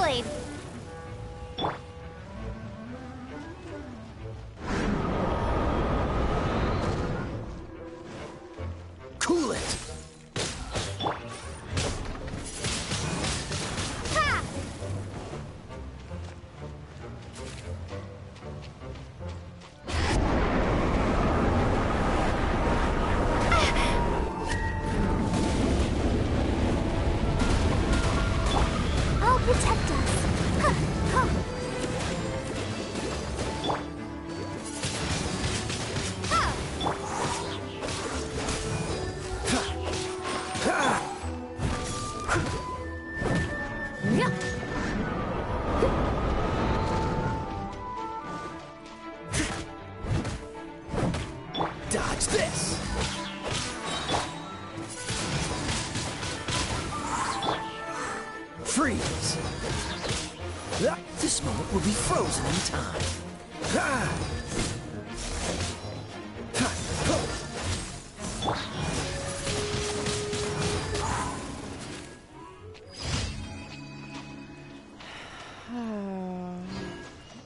blade. Cool it. Ha! I'll protect us. Huh, huh. Dodge this. Freeze. This moment will be frozen in time.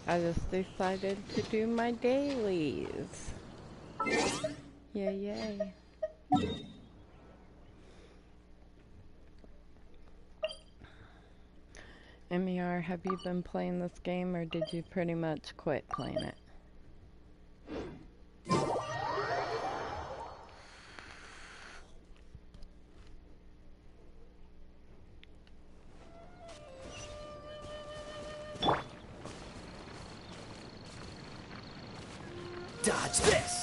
I just decided to do my dailies. Yay, yay. MER, have you been playing this game or did you pretty much quit playing it? Dodge this.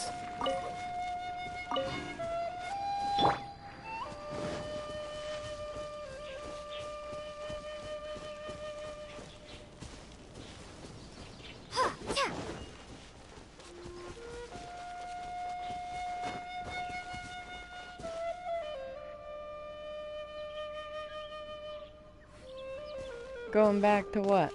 Going back to what?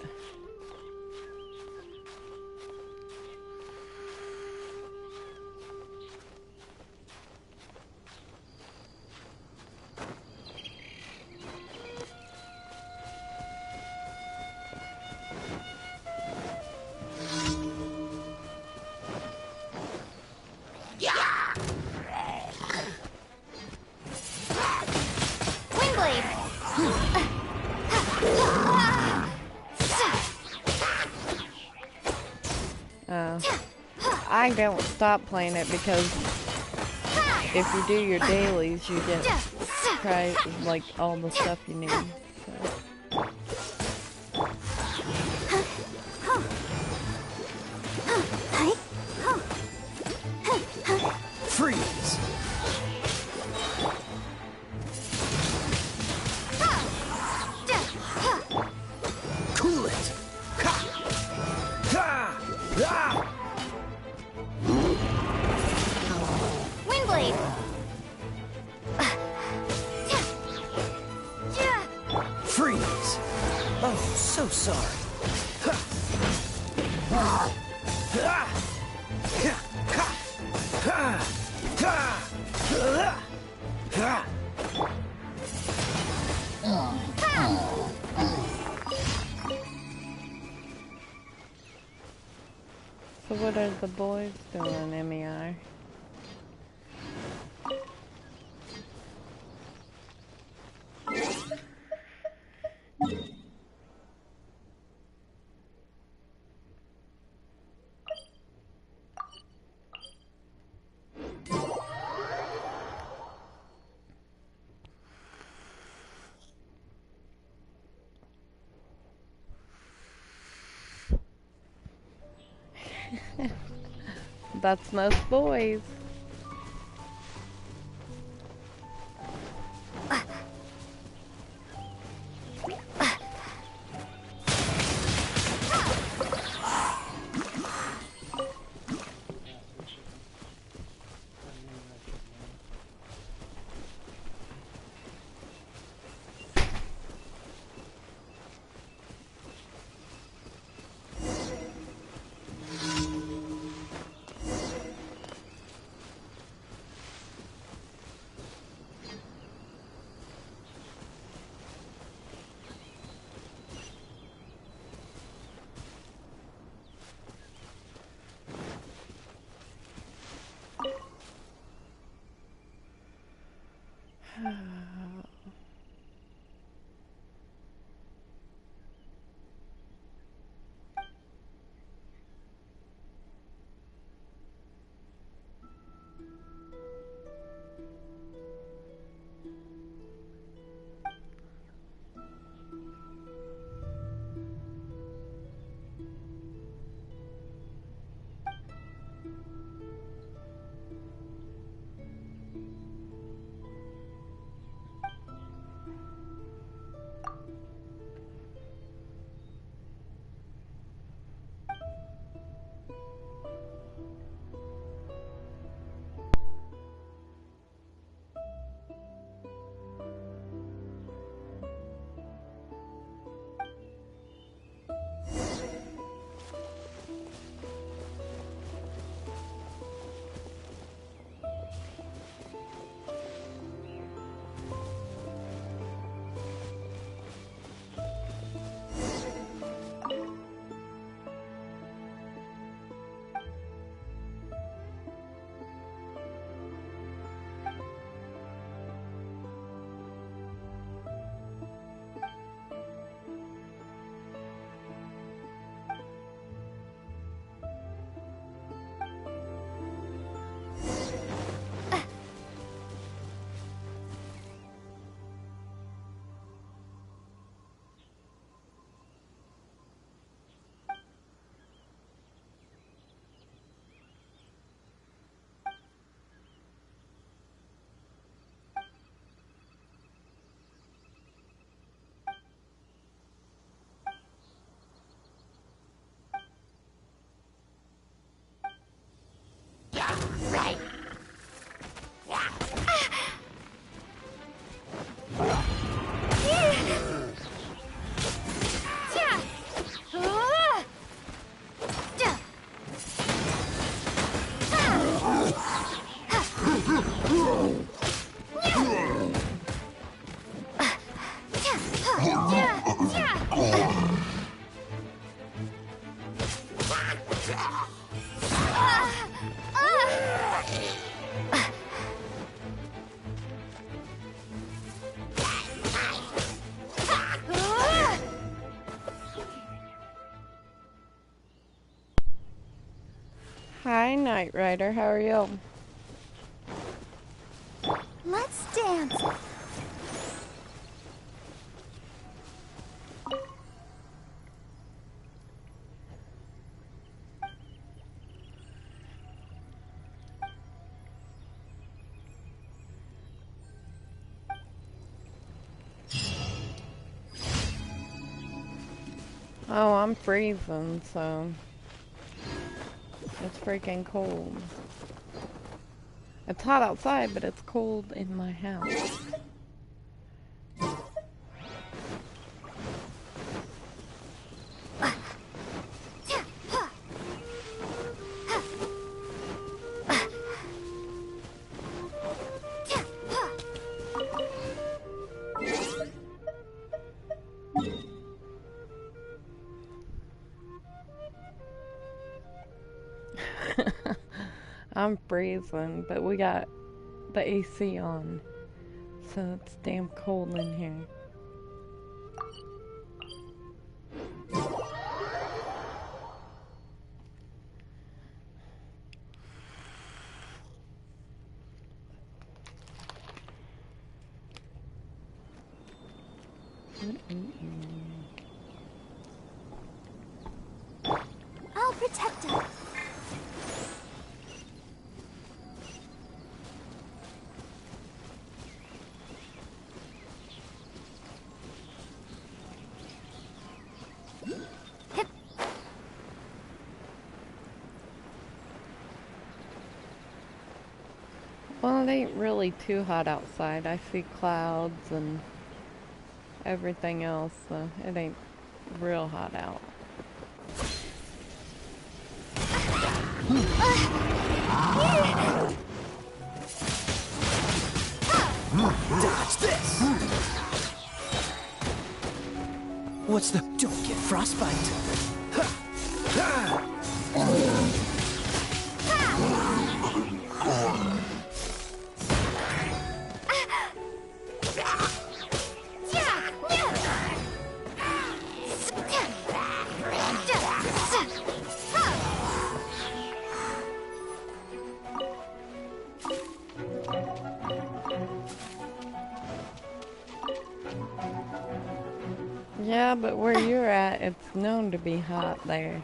I don't stop playing it because if you do your dailies, you get like all the stuff you need. So. Freeze. Cool it. Windblade. Freeze. Oh, so sorry. So what are the boys doing, MER? That's most boys. Hi, Knight Rider. How are you? Let's dance. Oh, I'm freezing, so it's freaking cold. It's hot outside, but it's cold in my house. I'm freezing, but we got the AC on, so it's damn cold in here. I'll protect us. Well, it ain't really too hot outside. I see clouds and everything else, so it ain't real hot out. Dodge this! What's the... Don't get frostbite! Yeah, but where you're at, it's known to be hot there.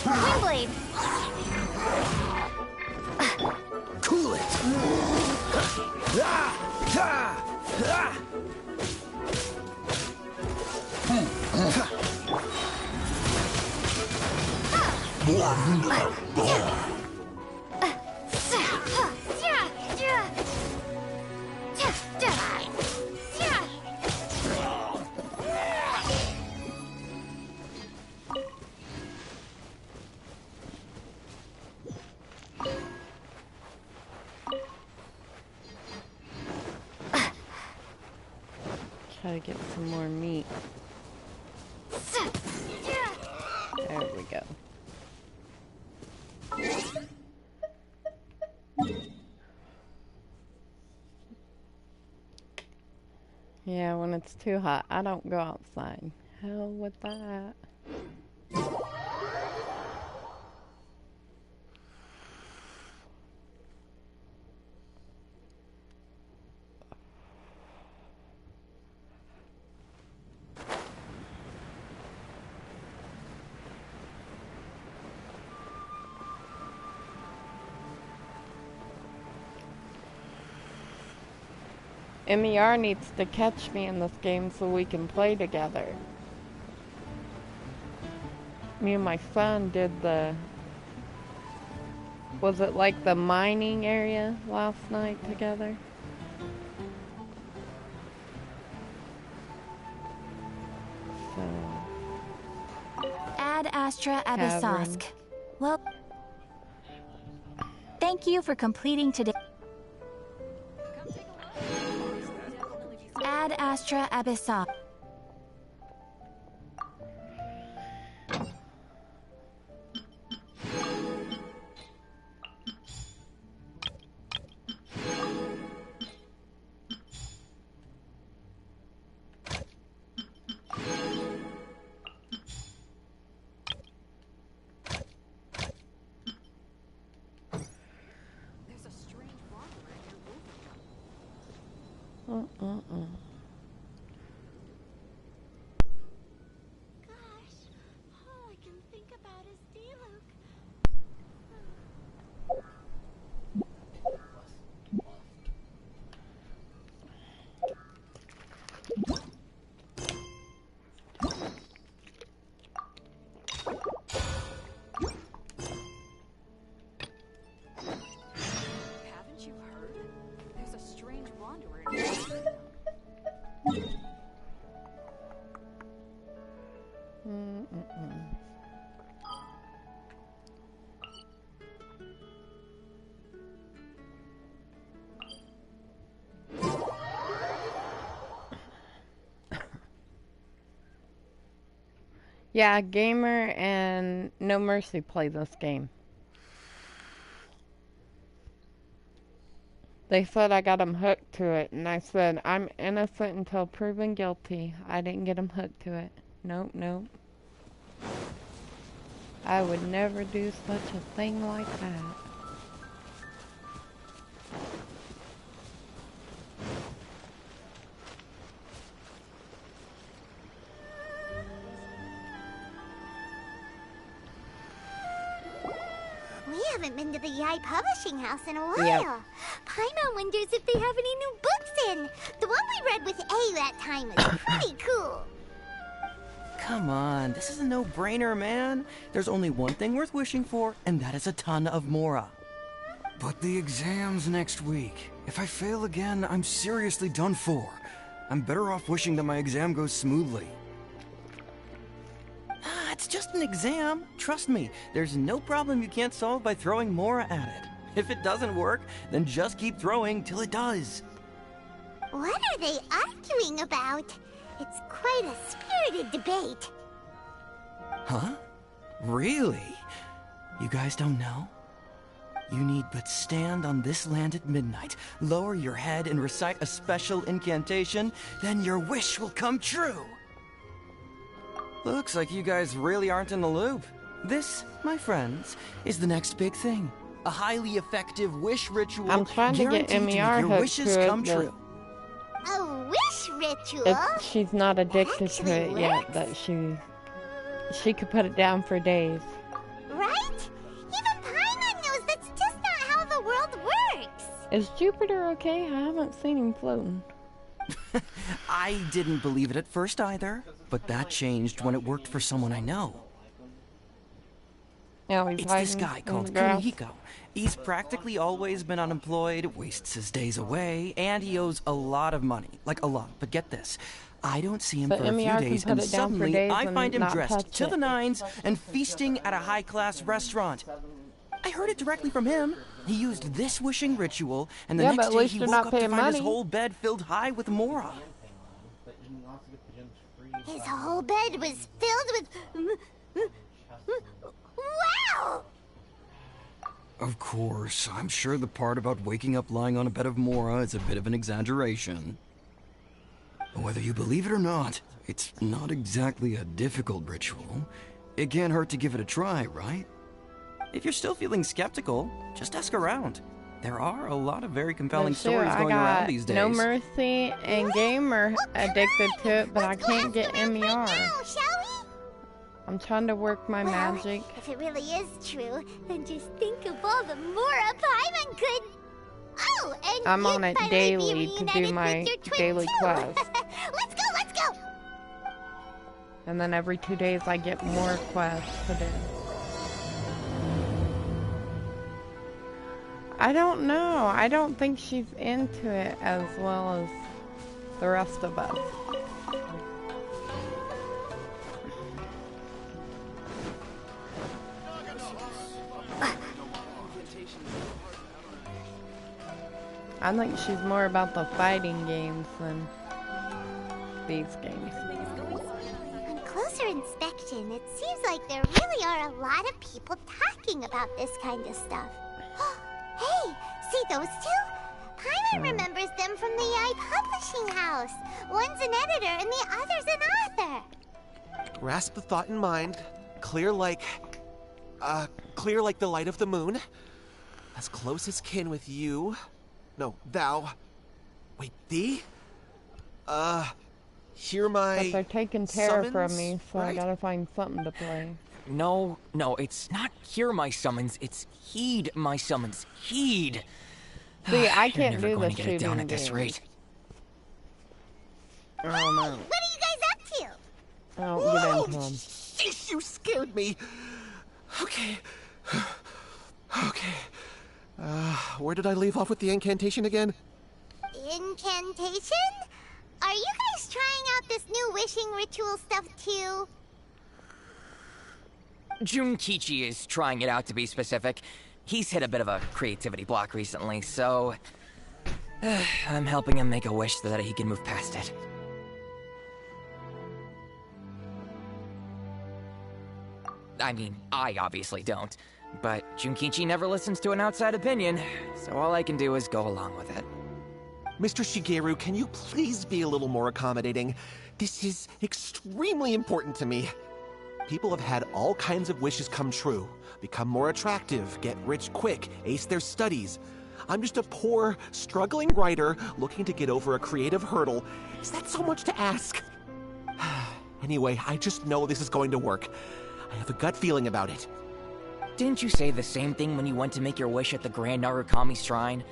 Windblade. Cool it! Try to get some more meat. There we go. Yeah, when it's too hot, I don't go outside. Hell with that. MER needs to catch me in this game so we can play together. Me and my son did the... Was it like the mining area last night together? So... Ad Astra Cavern. Abyssosk. Well, thank you for completing today. Ad Astra Abyssosk. all I can think about is D-Luke. Haven't you heard? There's a strange wanderer in here. Yeah, Gamer and No Mercy play this game. They said I got them hooked to it, and I said, I'm innocent until proven guilty. I didn't get them hooked to it. Nope, nope. I would never do such a thing like that. We haven't been to the Yai Publishing House in a while. Yep. Paimon wonders if they have any new books in. The one we read with A that time was pretty cool. Come on, this is a no-brainer, man. There's only one thing worth wishing for, and that is a ton of Mora. But the exam's next week. If I fail again, I'm seriously done for. I'm better off wishing that my exam goes smoothly. It's just an exam. Trust me, there's no problem you can't solve by throwing Mora at it. If it doesn't work, then just keep throwing till it does. What are they arguing about? It's quite a spirited debate. Huh? Really? You guys don't know? You need but stand on this land at midnight, lower your head and recite a special incantation, then your wish will come true. Looks like you guys really aren't in the loop. This, my friends, is the next big thing. A highly effective wish ritual I'm trying to get guaranteed MER make your hooked wishes to it, come but true. A wish ritual? If she's not addicted to actually it yet, works. that she could put it down for days. Right? Even Paimon knows that's just not how the world works. Is Jupiter okay? I haven't seen him floating. I didn't believe it at first either, but that changed when it worked for someone I know. Now he's It's this hiding guy in called the grass. Kunihiko. He's practically always been unemployed, wastes his days away, and he owes a lot of money. Like a lot. But get this. I don't see him But for a few MER can days, put and it down for suddenly days I and find him not dressed touch to it. the nines and feasting at a high-class restaurant. I heard it directly from him. He used this wishing ritual, and the Yeah, next but at day least he you're woke not up to paying find his money. whole bed filled high with Mora. His whole bed was filled with... Wow! Of course, I'm sure the part about waking up lying on a bed of Mora is a bit of an exaggeration. Whether you believe it or not, it's not exactly a difficult ritual. It can't hurt to give it a try, right? If you're still feeling skeptical, just ask around. There are a lot of very compelling But shoot, stories I going got around these days. No Mercy and Gamer addicted to it, but I Let's go can't get ask them MER. right now, shall we? I'm trying to work my Well, magic. if it really is true, then just think of all the Mora Paimon could... Oh, and I'm you'd on it finally daily be to do reunited my with your twin daily too. quest. Let's go, let's go! And then every 2 days I get more quests to do. I don't know. I don't think she's into it as well as the rest of us. I think she's more about the fighting games than these games. On closer inspection, it seems like there really are a lot of people talking about this kind of stuff. Hey, see those two? Paimon remembers them from the Yai Publishing House. One's an editor and the other's an author. Grasp the thought in mind. Clear like the light of the moon. As close as kin with you. No, thou. Wait, thee? hear my But they're taking Terra from summons, me, so I right? gotta find something to play. No, it's not hear my summons, it's heed my summons. Heed! See, I You're can't never do going the to get it down shooting at this game. rate. Oh no. What are you guys up to? I don't get into them. Sheesh, you scared me. Okay. Okay. Where did I leave off with the incantation again? Incantation? Are you guys trying out this new wishing ritual stuff too? Junkichi is trying it out, to be specific. He's hit a bit of a creativity block recently, so I'm helping him make a wish so that he can move past it. I mean, I obviously don't, but Junkichi never listens to an outside opinion, so all I can do is go along with it. Mr. Shigeru, can you please be a little more accommodating? This is extremely important to me. People have had all kinds of wishes come true. Become more attractive, get rich quick, ace their studies. I'm just a poor, struggling writer looking to get over a creative hurdle. Is that so much to ask? Anyway, I just know this is going to work. I have a gut feeling about it. Didn't you say the same thing when you went to make your wish at the Grand Narukami Shrine?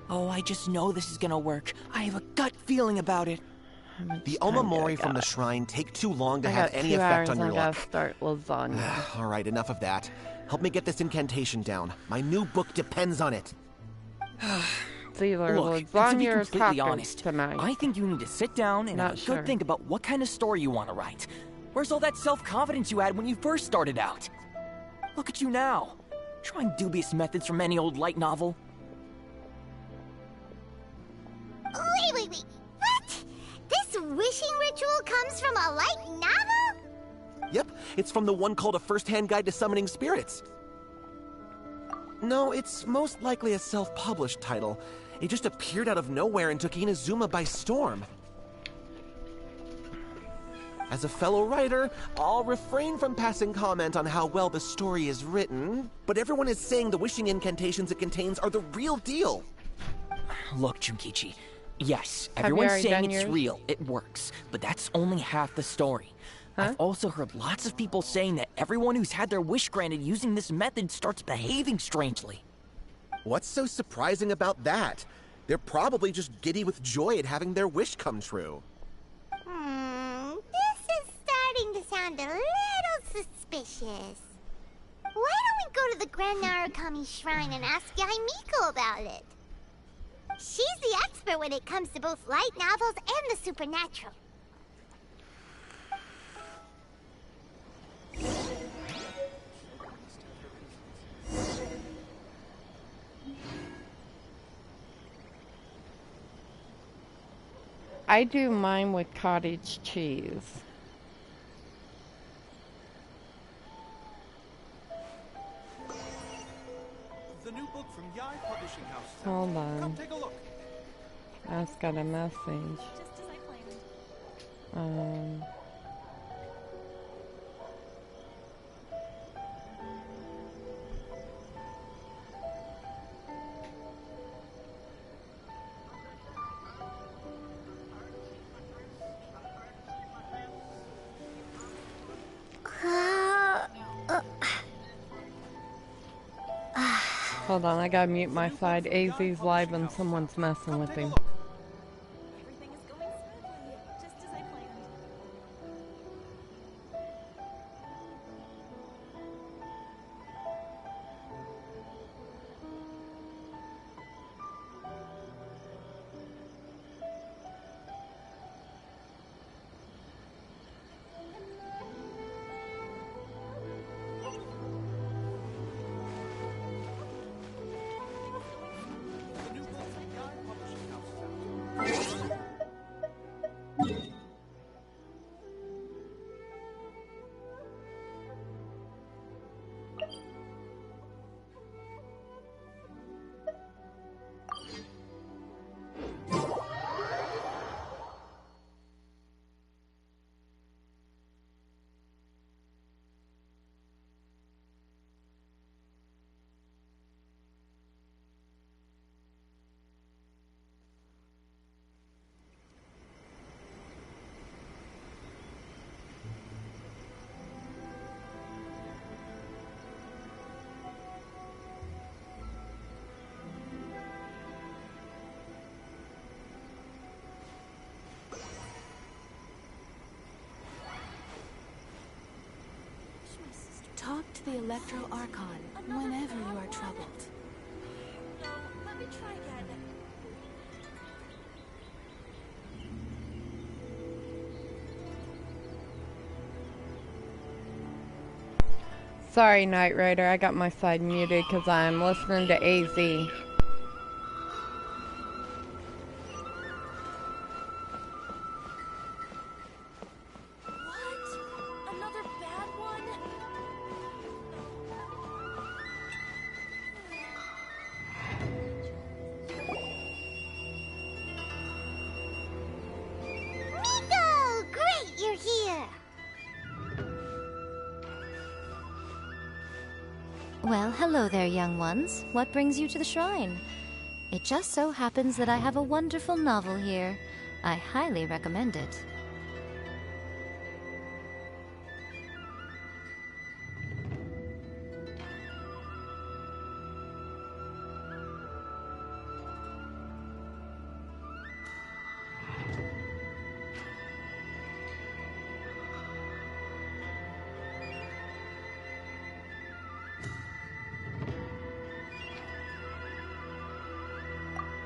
Oh, I just know this is gonna work. I have a gut feeling about it. The Omamori from the shrine take too long to have any effect on your I gotta luck. start lasagna. All right, enough of that. Help me get this incantation down. My new book depends on it. It's either Look, to be lasagna or completely tacos honest, tonight. I think you need to sit down and Not have a sure. good think about what kind of story you want to write. Where's all that self-confidence you had when you first started out? Look at you now, trying dubious methods from any old light novel. Wait. What? This wishing ritual comes from a light novel? Yep, it's from the one called A First-Hand Guide to Summoning Spirits. No, it's most likely a self-published title. It just appeared out of nowhere and took Inazuma by storm. As a fellow writer, I'll refrain from passing comment on how well the story is written, but everyone is saying the wishing incantations it contains are the real deal. Look, Junkichi, yes, Have you everyone's already saying done it's yours? real, it works, but that's only half the story. Huh? I've also heard lots of people saying that everyone who's had their wish granted using this method starts behaving strangely. What's so surprising about that? They're probably just giddy with joy at having their wish come true. This is starting to sound a little suspicious. Why don't we go to the Grand Narukami Shrine and ask Yaimiko about it? She's the expert when it comes to both light novels and the supernatural. I do mine with cottage cheese. The new book from Yai Publishing House. Hold Come on. take a look. I just got a message. Just as I planned. Hold on, I gotta mute my side. AZ's live and someone's messing with him. Everything is going smoothly, just as I planned. The new book from Yai Publishing House. Electro Archon whenever you are troubled. No, let me try again. Sorry, Knight Rider, I got my side muted because I'm listening to AZ. What? Another bad one? Miko! Great, you're here! Well, hello there, young ones. What brings you to the shrine? It just so happens that I have a wonderful novel here. I highly recommend it.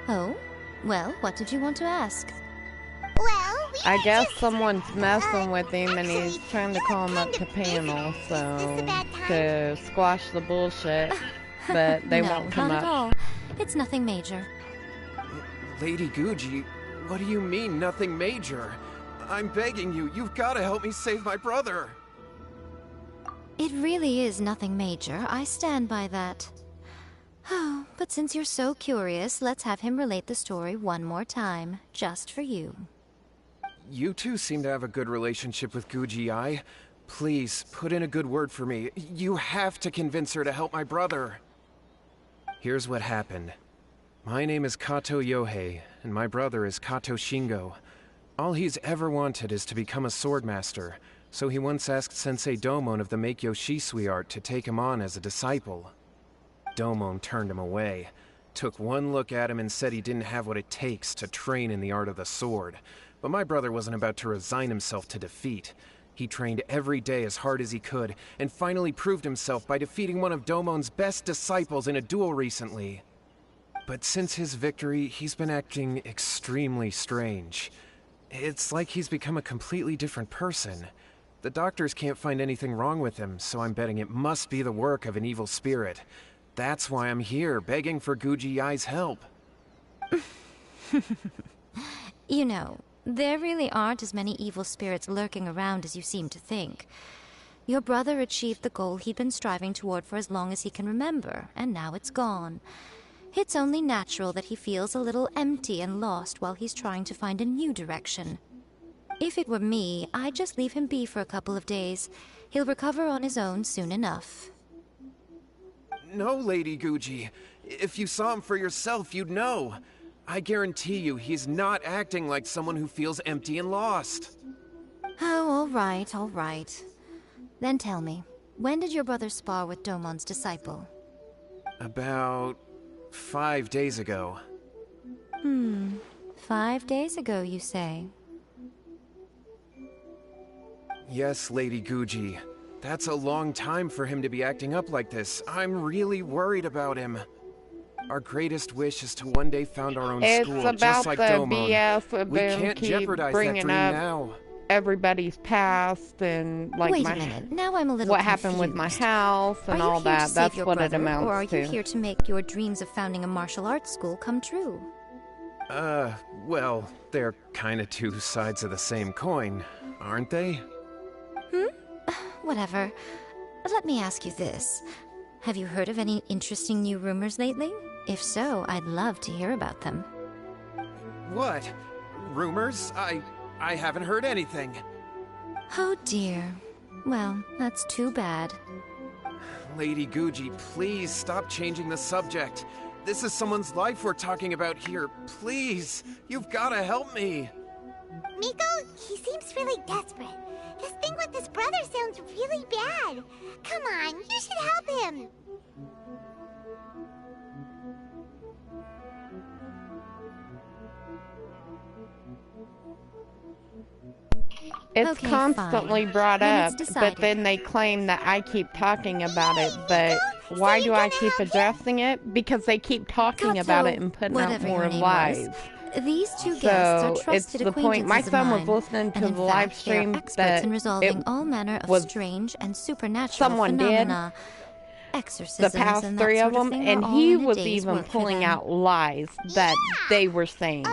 Oh? Well, what did you want to ask? Well, I guess someone's messing with him and he's trying to call him up to panel, so to squash the bullshit, but they No, won't come not at up. all. It's nothing major. Lady Guji, what do you mean, nothing major? I'm begging you, you've got to help me save my brother. It really is nothing major. I stand by that. Oh, but since you're so curious, let's have him relate the story one more time, just for you. You two seem to have a good relationship with Guji-ai. Please, put in a good word for me. You have to convince her to help my brother. Here's what happened. My name is Kato Yohei, and my brother is Kato Shingo. All he's ever wanted is to become a swordmaster, so he once asked Sensei Domon of the Meikyo Shisui art to take him on as a disciple. Domon turned him away, took one look at him and said he didn't have what it takes to train in the art of the sword. But my brother wasn't about to resign himself to defeat. He trained every day as hard as he could, and finally proved himself by defeating one of Domon's best disciples in a duel recently. But since his victory, he's been acting extremely strange. It's like he's become a completely different person. The doctors can't find anything wrong with him, so I'm betting it must be the work of an evil spirit. That's why I'm here, begging for Guji-ai's help. You know, there really aren't as many evil spirits lurking around as you seem to think. Your brother achieved the goal he'd been striving toward for as long as he can remember, and now it's gone. It's only natural that he feels a little empty and lost while he's trying to find a new direction. If it were me, I'd just leave him be for a couple of days. He'll recover on his own soon enough. No, Lady Guji. If you saw him for yourself, you'd know. I guarantee you, he's not acting like someone who feels empty and lost. Oh, all right. Then tell me, when did your brother spar with Domon's disciple? About 5 days ago. 5 days ago, you say? Yes, Lady Guji. That's a long time for him to be acting up like this. I'm really worried about him. Our greatest wish is to one day found our own It's school, about just like the Domon. BS of We them can't keep jeopardize that bringing dream up now. everybody's past and like Wait a minute, now I'm a little what happened with my confused. house and Are you all here to that. save That's your what it brother, amounts or are to. you here to make your dreams of founding a martial arts school come true? Well, they're kinda two sides of the same coin, aren't they? Whatever. Let me ask you this. Have you heard of any interesting new rumors lately? If so, I'd love to hear about them. What? Rumors? I haven't heard anything. Oh dear. Well, that's too bad. Lady Guji, please stop changing the subject. This is someone's life we're talking about here. Please, you've gotta help me. Miko, he seems really desperate. This thing with his brother sounds really bad. Come on, you should help him. It's Okay, constantly fine. brought Then up, it's but decided. then they claim that I keep talking about it, but why do I keep addressing it? Because they keep talking about it and putting out whatever more your name lies. was. These two guests are So it's trusted the point. My acquaintances of son was mine, listening and to in the live fact, they are stream experts that in resolving it all manner of was strange and supernatural someone did. phenomena. The Exorcisms past and that 3 of sort of them, thing and are all he in a was day's even work for pulling them. out lies that they were saying.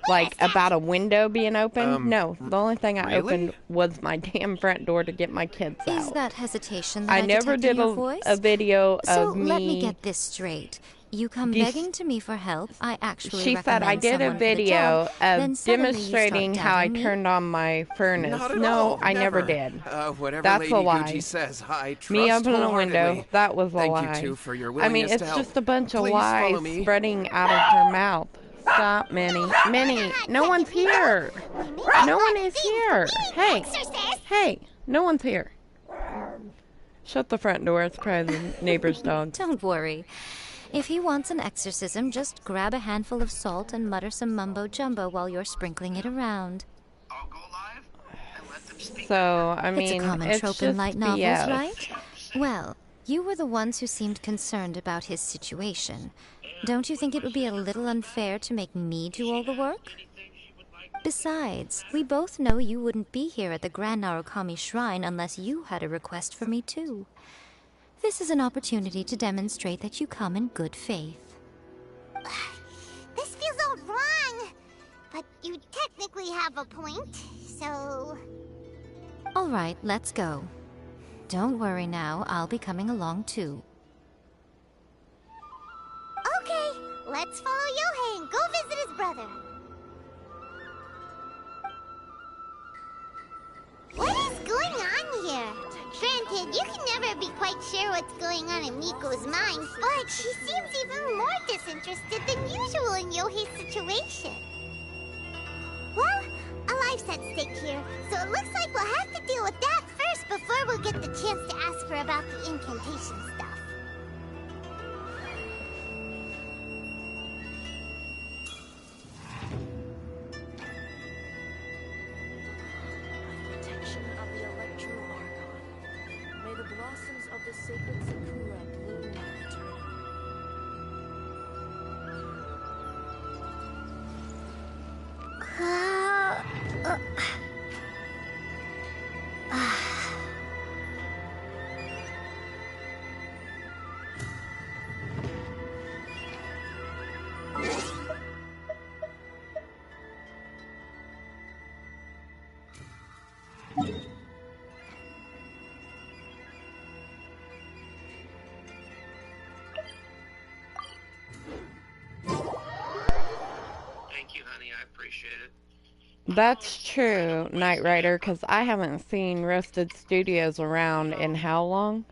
Like about a window being open. No, the only thing I opened was my damn front door to get my kids out. Is that hesitation that I I never detect in did your voice? a video So of me. let me get this straight. You come begging to me for help. I actually She said I recommend did a someone for the video job, then of suddenly you start demonstrating how I doubting me? turned on my furnace. Not at No, all. I never Never. did. Whatever That's Lady a lie. Gucci says, I trust Me opening a window, wholeheartedly. that was a Thank lie. you two for your I mean, willingness it's to help. just a bunch of Please lies follow me. spreading out of her mouth. Stop, Minnie. Minnie, no one's here. No one is here. Hey, hey, no one's here. Shut the front door. It's probably the neighbor's dog. Don't worry. If he wants an exorcism, just grab a handful of salt and mutter some mumbo-jumbo while you're sprinkling it around. So, I It's a mean, common it's trope just in light novels, BS. right? Well, you were the ones who seemed concerned about his situation. Don't you think it would be a little unfair to make me do all the work? Besides, we both know you wouldn't be here at the Grand Narukami Shrine unless you had a request for me too. This is an opportunity to demonstrate that you come in good faith. This feels all wrong. But you technically have a point, so... All right, let's go. Don't worry now, I'll be coming along too. Okay, let's follow Yohei and go visit his brother. What is going on here? Granted, you can never be quite sure what's going on in Miko's mind, but she seems even more disinterested than usual in Yohei's situation. Well, a life's at stake here, so it looks like we'll have to deal with that first before we'll get the chance to ask her about the incantation stuff. Protection of the Electro Archon. May the blossoms of the sacred Sakura bloom eternally. Thank you, honey. I appreciate it. That's true, Knight Rider, because I haven't seen Roasted Studios around in how long?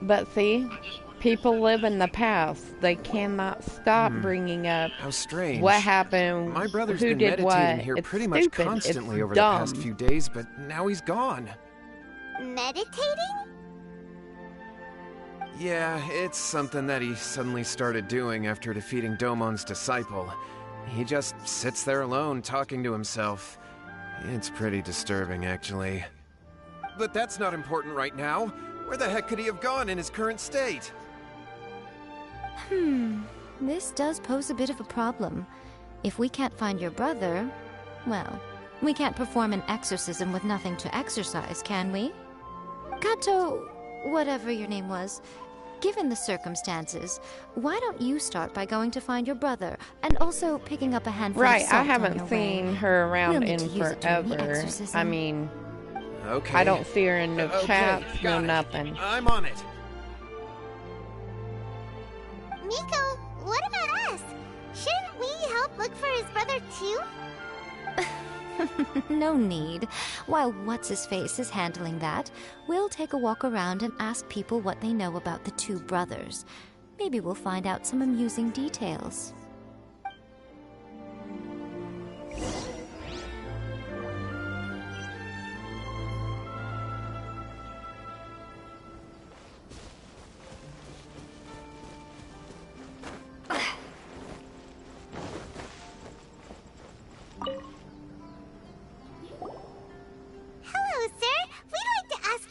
But see, people live in the past. They cannot stop bringing up How strange. what happened, My brother's who been did meditating what. here It's pretty much stupid. constantly It's over dumb. the past few days, but now he's gone. Meditating? Yeah, it's something that he suddenly started doing after defeating Domon's disciple. He just sits there alone, talking to himself. It's pretty disturbing, actually. But that's not important right now. Where the heck could he have gone in his current state? This does pose a bit of a problem. If we can't find your brother, well, we can't perform an exorcism with nothing to exorcise, can we? Kato, whatever your name was, given the circumstances, why don't you start by going to find your brother, and also picking up a handful of Right, salt I on haven't your seen way? her around We'll need in to use it during the forever. exorcism. I mean, Okay. I don't see her in no Okay, chats, no got it. nothing. I'm on it. Miko, what about us? Shouldn't we help look for his brother too? No need. While What's-His-Face is handling that, we'll take a walk around and ask people what they know about the two brothers. Maybe we'll find out some amusing details.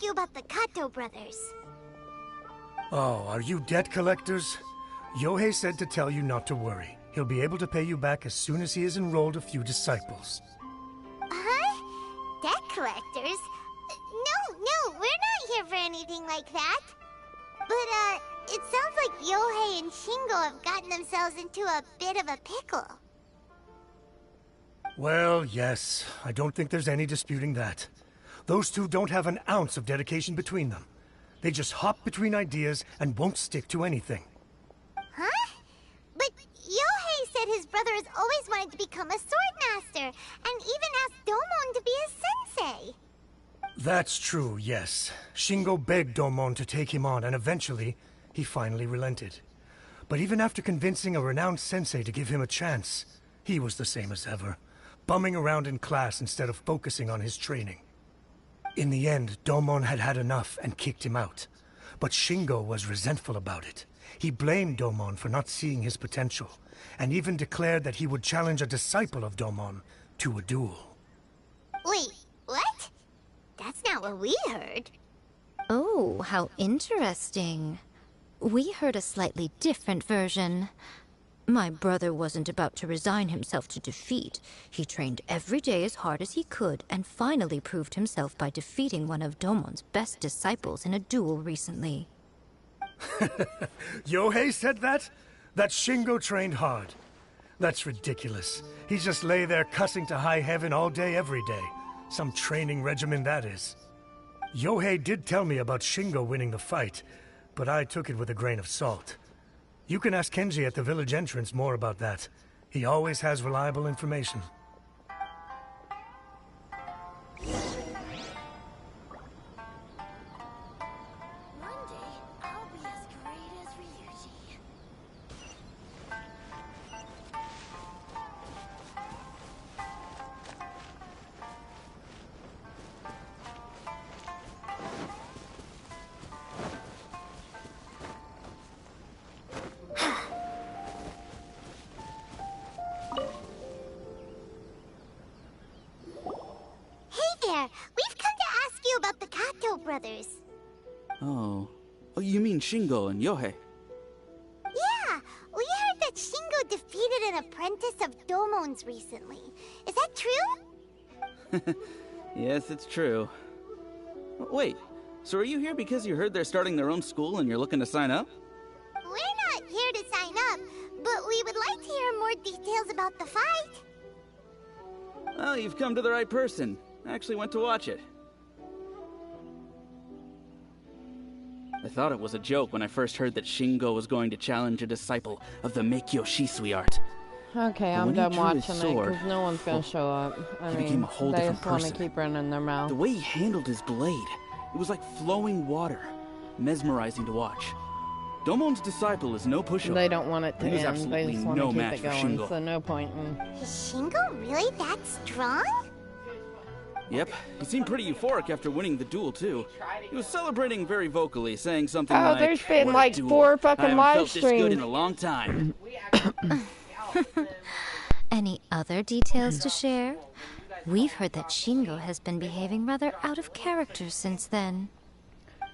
About the Kato brothers. Oh, are you debt collectors? Yohei said to tell you not to worry. He'll be able to pay you back as soon as he has enrolled a few disciples. Huh? Debt collectors? No, we're not here for anything like that. But, it sounds like Yohei and Shingo have gotten themselves into a bit of a pickle. Well, yes. I don't think there's any disputing that. Those two don't have an ounce of dedication between them. They just hop between ideas and won't stick to anything. Huh? But Yohei said his brother has always wanted to become a sword master, and even asked Domon to be his sensei. That's true, yes. Shingo begged Domon to take him on, and eventually, he finally relented. But even after convincing a renowned sensei to give him a chance, he was the same as ever, bumming around in class instead of focusing on his training. In the end, Domon had had enough and kicked him out. But Shingo was resentful about it. He blamed Domon for not seeing his potential, and even declared that he would challenge a disciple of Domon to a duel. Wait, what? That's not what we heard. Oh, how interesting. We heard a slightly different version. My brother wasn't about to resign himself to defeat. He trained every day as hard as he could, and finally proved himself by defeating one of Domon's best disciples in a duel recently. Yohei said that? That Shingo trained hard. That's ridiculous. He just lay there cussing to high heaven all day every day. Some training regimen, that is. Yohei did tell me about Shingo winning the fight, but I took it with a grain of salt. You can ask Kenji at the village entrance more about that. He always has reliable information. One day, I'll be as great as Ryuji. brothers. Oh. Oh, you mean Shingo and Yohei? Yeah, we heard that Shingo defeated an apprentice of Domon's recently. Is that true? Yes, it's true. Wait, so are you here because you heard they're starting their own school and you're looking to sign up? We're not here to sign up, but we would like to hear more details about the fight. Well, you've come to the right person. I actually went to watch it. I thought it was a joke when I first heard that Shingo was going to challenge a disciple of the Meikyo Shisui art. Okay, I'm done watching it because no one's gonna show up. I mean, they just want to keep running their mouth. The way he handled his blade, it was like flowing water, mesmerizing to watch. Domon's disciple is no pushover. They don't want it to end. They just want to keep it going, Shingo. so no point in... Is Shingo really that strong? Yep, he seemed pretty euphoric after winning the duel, too. He was celebrating very vocally, saying something like, there's been like duel. 4 fucking I haven't live felt this good streams. in a long time. Any other details to share? We've heard that Shingo has been behaving rather out of character since then.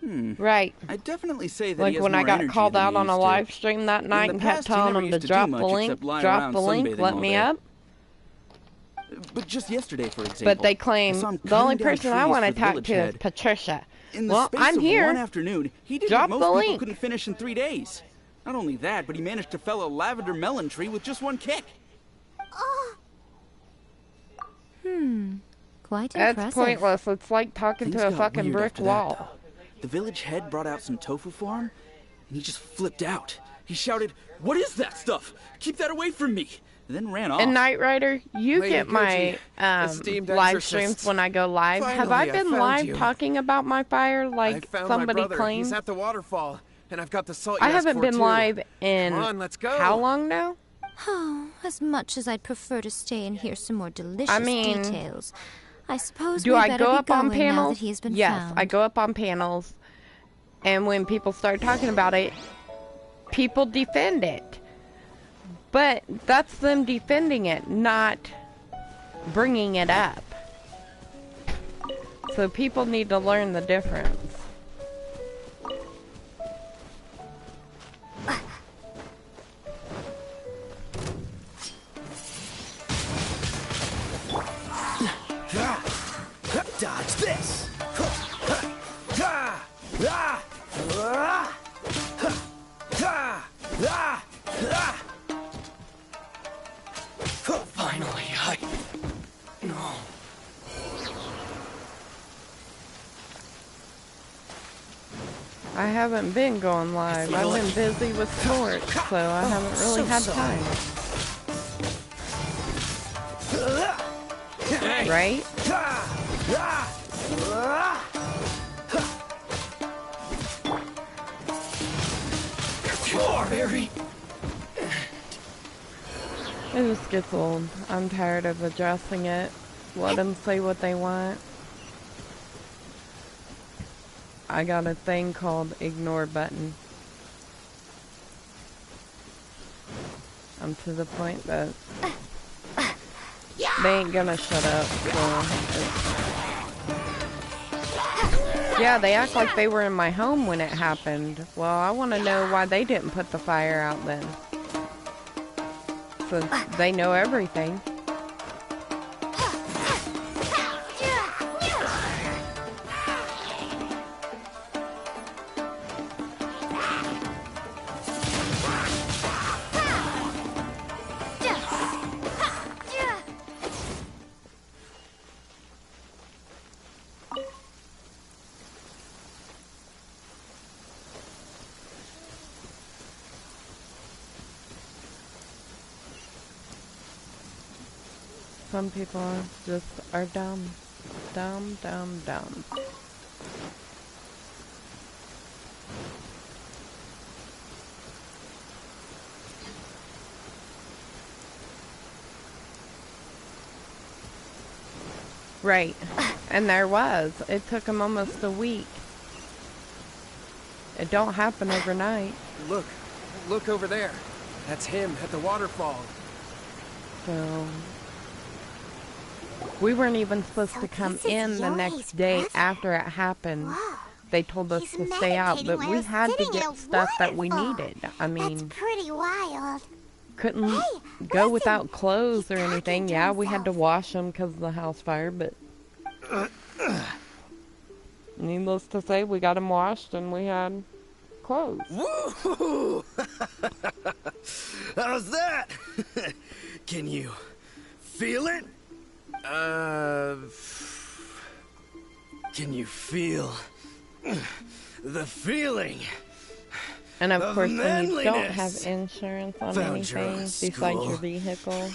Right. I'd definitely say that like he has when I more got energy called than out he on a used to. live stream that night and kept past, he telling never them to used to do drop much the link, except lie drop around the link, sunbathing let all me day. up. But just yesterday, for example, But they claim I saw him the only cutting down person I trees want to for the talk village to is head. Patricia. In the Well, space I'm of here. one afternoon, he did Drop what the most people link. couldn't finish in 3 days. Not only that, but he managed to fell a lavender melon tree with just one kick. Oh, Quite That's impressive. pointless. It's like talking Things to a got fucking weird brick after that, wall. though. The village head brought out some tofu for him. and he just flipped out. He shouted, "What is that stuff? Keep that away from me!" And then ran off. And Knight Rider, you Lady get my esteemed live exorcist. streams when I go live. Have Finally, I I been found live you. talking about my fire I like found somebody my brother. claimed? He's at the waterfall, and I've got the salt you I asked haven't for, been too. live in Come on, let's go. how long now? Oh, as much as I'd prefer to stay and hear some more delicious I mean, details, I suppose do we I better go be up on going now panels? that he's been Yes, found. I go up on panels, and when people start talking about it, people defend it. But that's them defending it, not bringing it up. So people need to learn the difference. Dodge this! Finally, No. I haven't been going live. I've been busy with sports, so I haven't really had time. Right? Barry. It just gets old. I'm tired of addressing it. Let them say what they want. I got a thing called ignore button. I'm to the point that they ain't gonna shut up. So yeah, they act like they were in my home when it happened. Well, I want to know why they didn't put the fire out then. So they know everything. Some people just are dumb. Dumb, dumb, dumb. Right. And there was. It took them almost a week. It don't happen overnight. Look over there. That's him at the waterfall. So we weren't even supposed to come in the next day after it happened. They told us to stay out, but we had to get stuff that we needed. I mean, That's pretty wild. couldn't go without clothes or anything. Yeah, we had to wash them because of the house fire, but needless to say, we got them washed and we had clothes. Woo! How's that? Can you feel it? Can you feel the feeling? And of course, when you don't have manliness? insurance on Found you anything at besides school. your vehicle,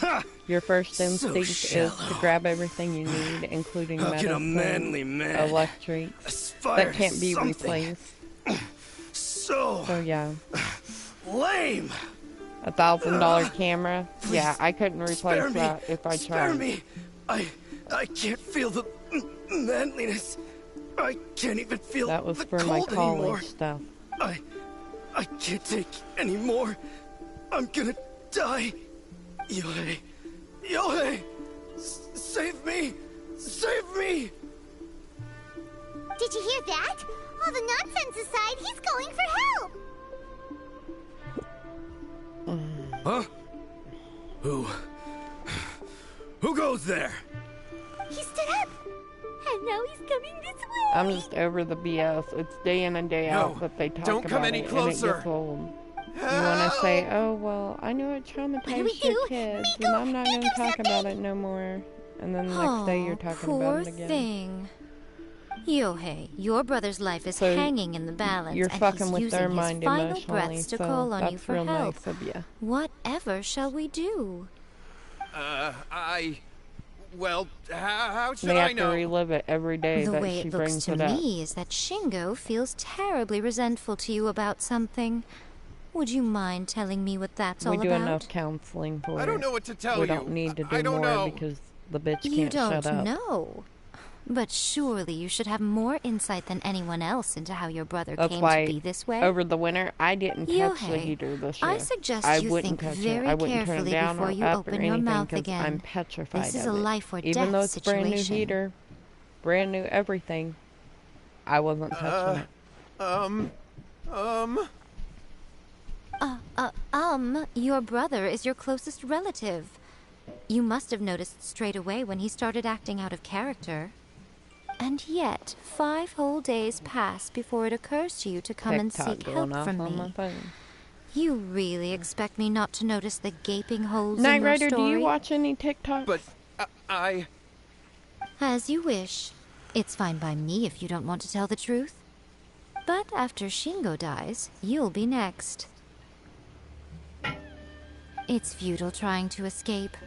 your first instinct is to shallow. grab everything you need, including How can a medicine, manly man electrics, aspire that can't to be something replaced. so yeah, lame? $1,000 camera. Yeah, I couldn't Spare replace me. that if I Spare tried. me. I can't feel the manliness. I can't even feel That was the for my cold college anymore. stuff. I can't take any more. I'm gonna die. Yohei. Yohei! Save me! Save me! Did you hear that? All the nonsense aside, he's going for help. Huh? Who goes there? He stood up. And now he's coming this way. I'm just over the BS. It's day in and day out No, that they talk don't about come any it, closer. and it gets old. You want to say, oh, well, I know it traumatized your kids, and I'm not going to talk about it no more. And then the next day you're talking poor about it again. thing. Yohei, your brother's life is So hanging in the balance, you're and fucking he's with using their his mind final emotionally, breaths to so call on you that's for real help. nice of you. Whatever shall we do? Well, how should They I have know? to relive it every day The that way she it looks brings to it up. me is that Shingo feels terribly resentful to you about something. Would you mind telling me what that's all We do about? enough counseling for it. I don't know what to tell We you. don't need to I do don't more know. because the bitch You can't shut don't up. know. But surely you should have more insight than anyone else into how your brother That's came why to be this way. over the winter I didn't touch the Yohei, heater this year. I suggest I you wouldn't think touch very it. I wouldn't turn it carefully down before or you up open or your anything mouth 'cause again. I'm petrified This is of a it. life or Even death though it's brand new situation. heater, brand new everything, I wasn't touching it. Your brother is your closest relative. You must have noticed straight away when he started acting out of character. And yet, 5 whole days pass before it occurs to you to come and TikTok seek going help off from on my me. phone. You really expect me not to notice the gaping holes Knight in your Rider, story? do you watch any TikToks? But As you wish. It's fine by me if you don't want to tell the truth. But after Shingo dies, you'll be next. It's futile trying to escape.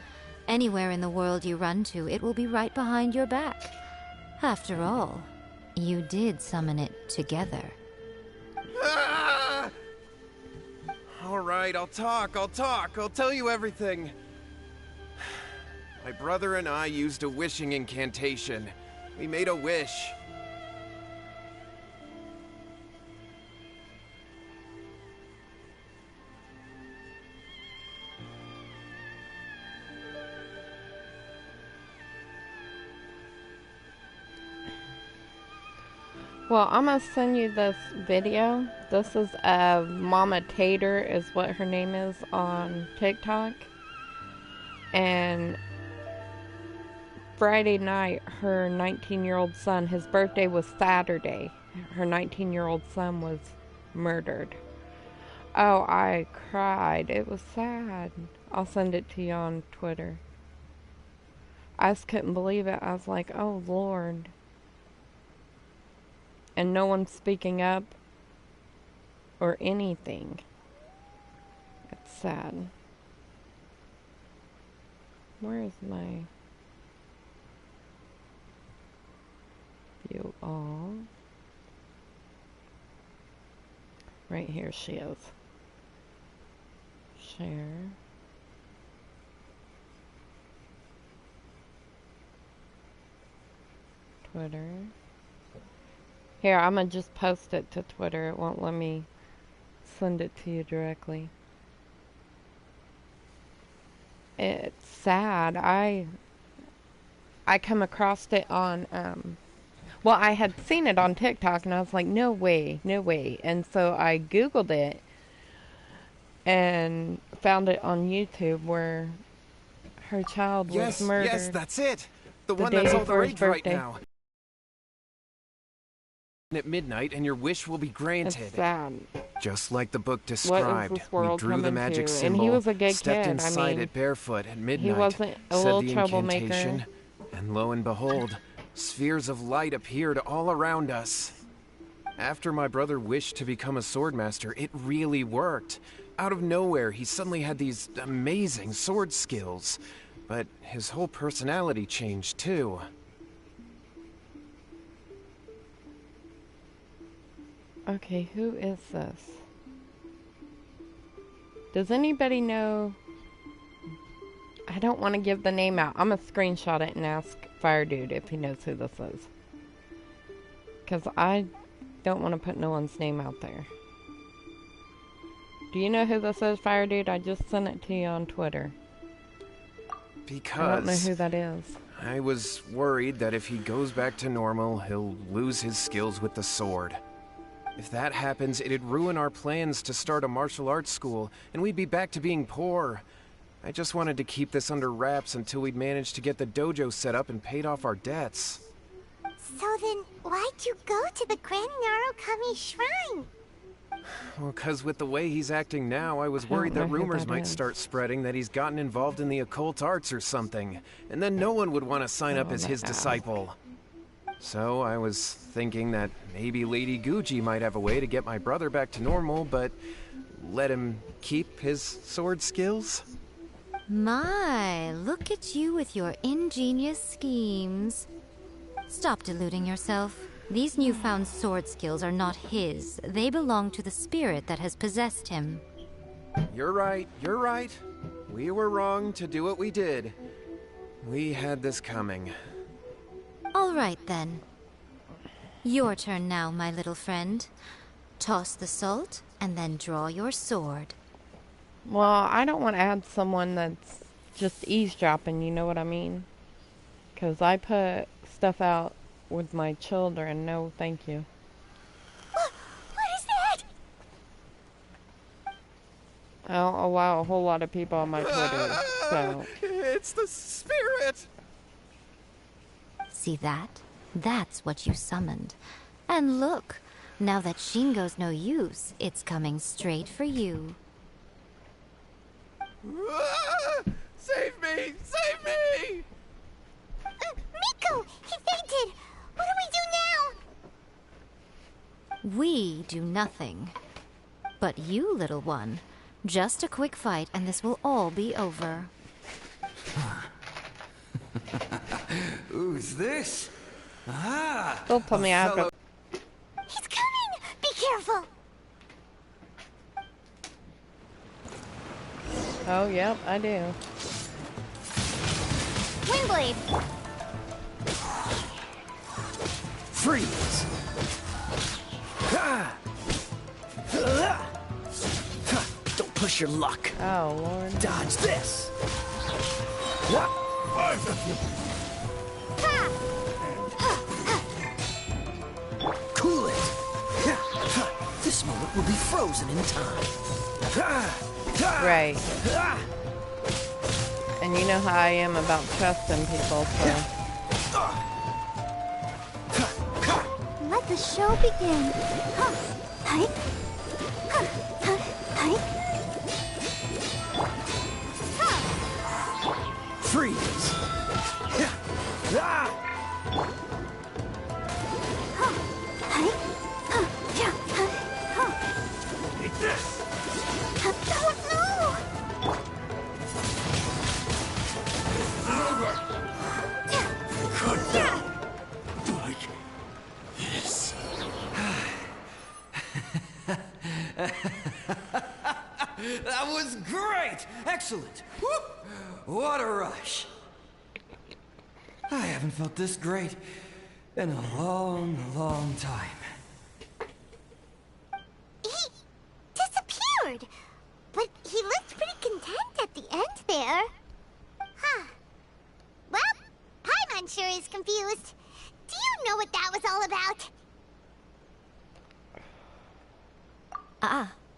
Anywhere in the world you run to, it will be right behind your back. After all, you did summon it together. All right, I'll talk. I'll tell you everything. My brother and I used a wishing incantation. We made a wish. Well, I'm gonna send you this video. This is Mama Tater is what her name is on TikTok. And Friday night, her 19-year-old son, his birthday was Saturday. Her 19-year-old son was murdered. Oh, I cried. It was sad. I'll send it to you on Twitter. I just couldn't believe it. I was like, oh, Lord. And no one's speaking up or anything. It's sad. Where is my view all? Right here she is. Share. Twitter. Here, I'm gonna just post it to Twitter. It won't let me send it to you directly. It's sad. I come across it on, well, I had seen it on TikTok, and I was like, no way, no way. And so I Googled it, and found it on YouTube, where her child was murdered. Yes, that's it. The one day that's all the before his rage right birthday. now. At midnight, and your wish will be granted. It's sad. Just like the book What is described, this world we drew the coming magic to? symbol, And he was a good stepped kid. inside I mean, it barefoot at midnight, he wasn't a said little the troublemaker. incantation, and lo and behold, spheres of light appeared all around us. After my brother wished to become a swordmaster, it really worked. Out of nowhere, he suddenly had these amazing sword skills, but his whole personality changed too. Okay, who is this? Does anybody know? I don't want to give the name out. I'm going to screenshot it and ask Fire Dude if he knows who this is. Because I don't want to put no one's name out there. Do you know who this is, Fire Dude? I just sent it to you on Twitter. Because I don't know who that is. I was worried that if he goes back to normal, he'll lose his skills with the sword. If that happens, it'd ruin our plans to start a martial arts school, and we'd be back to being poor. I just wanted to keep this under wraps until we'd managed to get the dojo set up and paid off our debts. So then, why'd you go to the Grand Narukami Shrine? Well, 'cause with the way he's acting now, I was worried know that who rumors that might is. start spreading that he's gotten involved in the occult arts or something, and then no one would want to sign up as his disciple. So I was thinking that maybe Lady Gucci might have a way to get my brother back to normal, but let him keep his sword skills? My, look at you with your ingenious schemes. Stop deluding yourself. These newfound sword skills are not his. They belong to the spirit that has possessed him. You're right, you're right. We were wrong to do what we did. We had this coming. All right, then. Your turn now, my little friend. Toss the salt, and then draw your sword. Well, I don't want to add someone that's just eavesdropping, you know what I mean? Because I put stuff out with my children. No, thank you. What is that? I don't allow a whole lot of people on my Twitter, so... It's the spirit! See that? That's what you summoned. And look, now that Shingo's no use, it's coming straight for you. Save me! Save me! Miko! He fainted! What do we do now? We do nothing. But you, little one, just a quick fight and this will all be over. Who's this? Ah! Don't tell me I have to... He's coming! Be careful! Oh, yep, I do. Windblade! Freeze! Don't push your luck. Oh, Lord. Dodge this. Cool it. This moment will be frozen in time. Right. And you know how I am about trusting people, so... Let the show begin. Hi. Freeze. Take this. Don't move! Like this. That was great! Excellent! Whoop! What a rush! I haven't felt this great in a long, long time. He disappeared! But he looked pretty content at the end there. Huh. Well, Paimon sure is confused. Do you know what that was all about?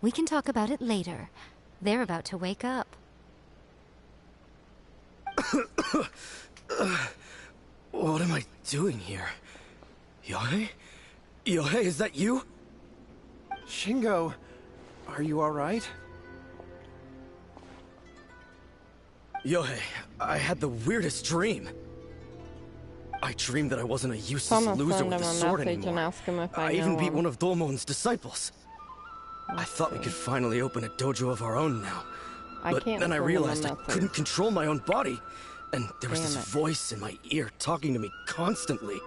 We can talk about it later. They're about to wake up. What am I doing here? Yohei? Yohei, is that you? Shingo, are you alright? Yohei, I had the weirdest dream. I dreamed that I wasn't a useless Someone loser send with him the a sword message anymore. and ask him if I even know beat him. one of Domon's disciples. I thought we could finally open a dojo of our own now. But can't then I send him a realized I message. couldn't control my own body. And there was Damn this it. voice in my ear talking to me constantly.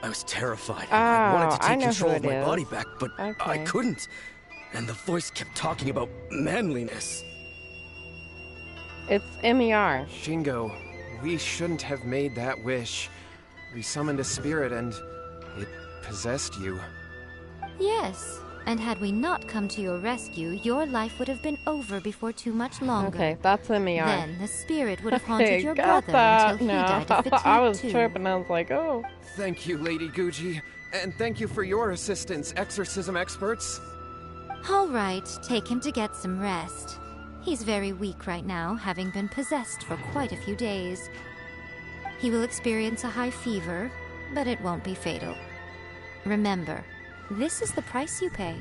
I was terrified. I wanted to I take know control who of my it body is. back, but I Okay. couldn't. And the voice kept talking about manliness. It's MER. Shingo, we shouldn't have made that wish. We summoned a spirit and it possessed you. Yes, and had we not come to your rescue, your life would have been over before too much longer. Okay, that's MER. Then the spirit would have haunted Hey, your got brother that. until he No, died of fatigue I was too. tripping. I was like, oh. Thank you, Lady Gucci. And thank you for your assistance, exorcism experts. All right, take him to get some rest. He's very weak right now, having been possessed for quite a few days. He will experience a high fever, but it won't be fatal. Remember, this is the price you pay.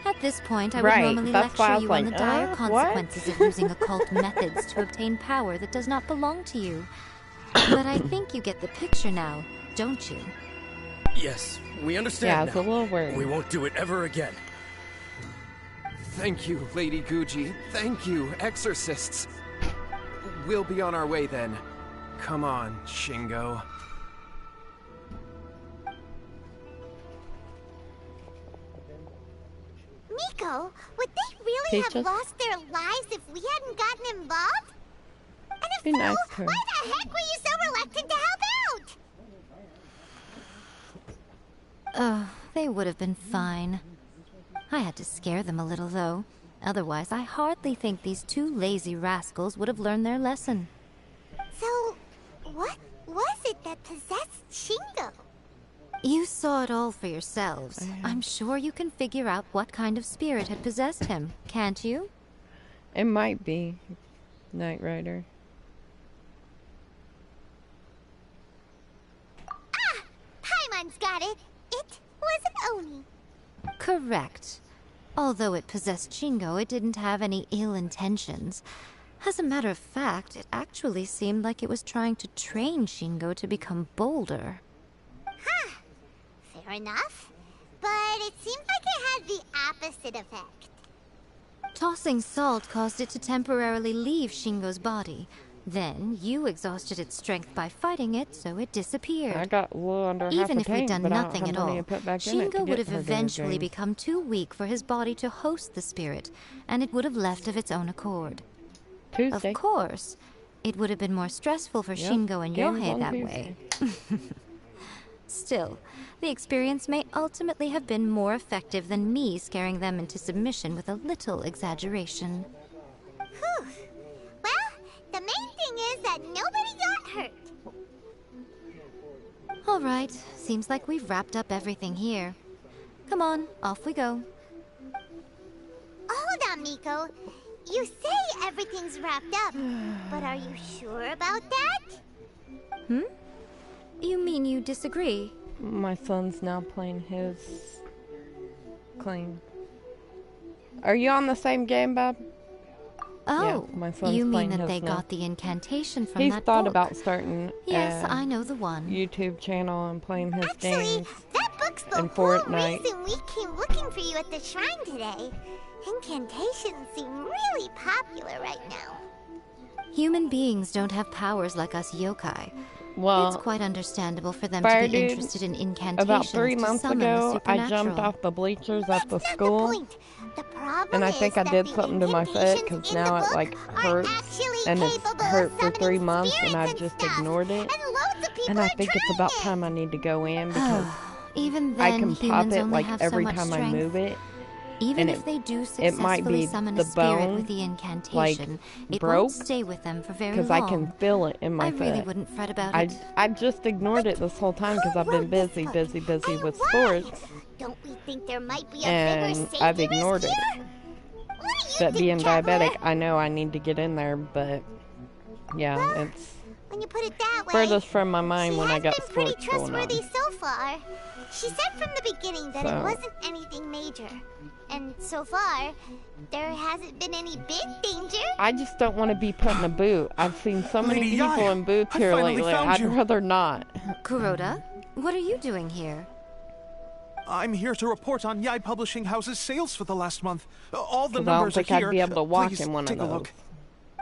At this point, I would Right, normally that's why I lecture was you on like, the dire what? consequences of using occult methods to obtain power that does not belong to you. But I think you get the picture now. don't you? Yes, we understand Yeah, now. it's a little weird. We won't do it ever again. Thank you, Lady Gucci. Thank you, exorcists. We'll be on our way then. Come on, Shingo. Miko, would they really Peaches? have lost their lives if we hadn't gotten involved? And if Be so, nice to her. why the heck were you so reluctant to help out? Oh, they would have been fine. I had to scare them a little, though. Otherwise, I hardly think these two lazy rascals would have learned their lesson. So, what was it that possessed Shingo? You saw it all for yourselves. I'm sure you can figure out what kind of spirit had possessed him, can't you? It might be Knight Rider. Ah! Paimon's got it. It was an Oni. Correct. Although it possessed Shingo, it didn't have any ill intentions. As a matter of fact, it actually seemed like it was trying to train Shingo to become bolder. Huh. Fair enough. But it seemed like it had the opposite effect. Tossing salt caused it to temporarily leave Shingo's body. Then, you exhausted its strength by fighting it, so it disappeared. I got a little under half Even a if tank, we'd done but I don't nothing have at money all, to put back in it to Shingo would get have her eventually games. become too weak for his body to host the spirit, and it would have left of its own accord. Tuesday. Of course, it would have been more stressful for Yep, Shingo and games Yohei on that Tuesday. way. Still, the experience may ultimately have been more effective than me scaring them into submission with a little exaggeration. Whew. Well, the main thing is that nobody got hurt. All right, seems like we've wrapped up everything here. Come on, off we go. Hold on, Miko. You say everything's wrapped up, but are you sure about that? You mean you disagree? My son's now playing his clean. Are you on the same game, Bub? Oh, my son's you mean playing that his they now. got the incantation from He's that thought book? about starting Yes, a I know the one. YouTube channel and playing his Actually, games. that book's the and whole Fortnite. reason we came looking for you at the shrine today. Incantations seem really popular right now. Human beings don't have powers like us yokai. Well, It's quite understandable for them Fire to be Dude, interested in incantations about 3 to months summon the ago, I supernatural. jumped off the bleachers at the school, The problem and I is think I that did the something to my foot because incantations in now the it book like aren't hurts, actually and it's capable of hurt for summoning 3 months, and I spirits just stuff. ignored it. And loads of people And I are think it's trying about it. time I need to go in because Even I then, can pop humans it only like have so every much time I strength. move it. Even and if they do it might successfully be summon the a spirit bone, with the incantation, it broke, won't stay with them for very long. because I can feel it in my I foot. really wouldn't fret about I, it. I just ignored it this whole time because I've been busy with sports, Don't we think there might be a and bigger safety I've ignored risk it. here? What do you But think, being Traveler? diabetic, I know I need to get in there, but yeah, it's When you put it that way, furthest from my mind she when I has got been pretty sports going on. trustworthy so far. She said from the beginning that So- it wasn't anything major. And so far, there hasn't been any big danger. I just don't want to be put in a boot. I've seen so many Lady people Yaya, in boots I here finally lately. found I'd you. rather not. Kuroda, what are you doing here? I'm here to report on Yai Publishing House's sales for the last month. All the 'Cause I don't numbers think are I'd here. be able to walk Please in one of take a those. look.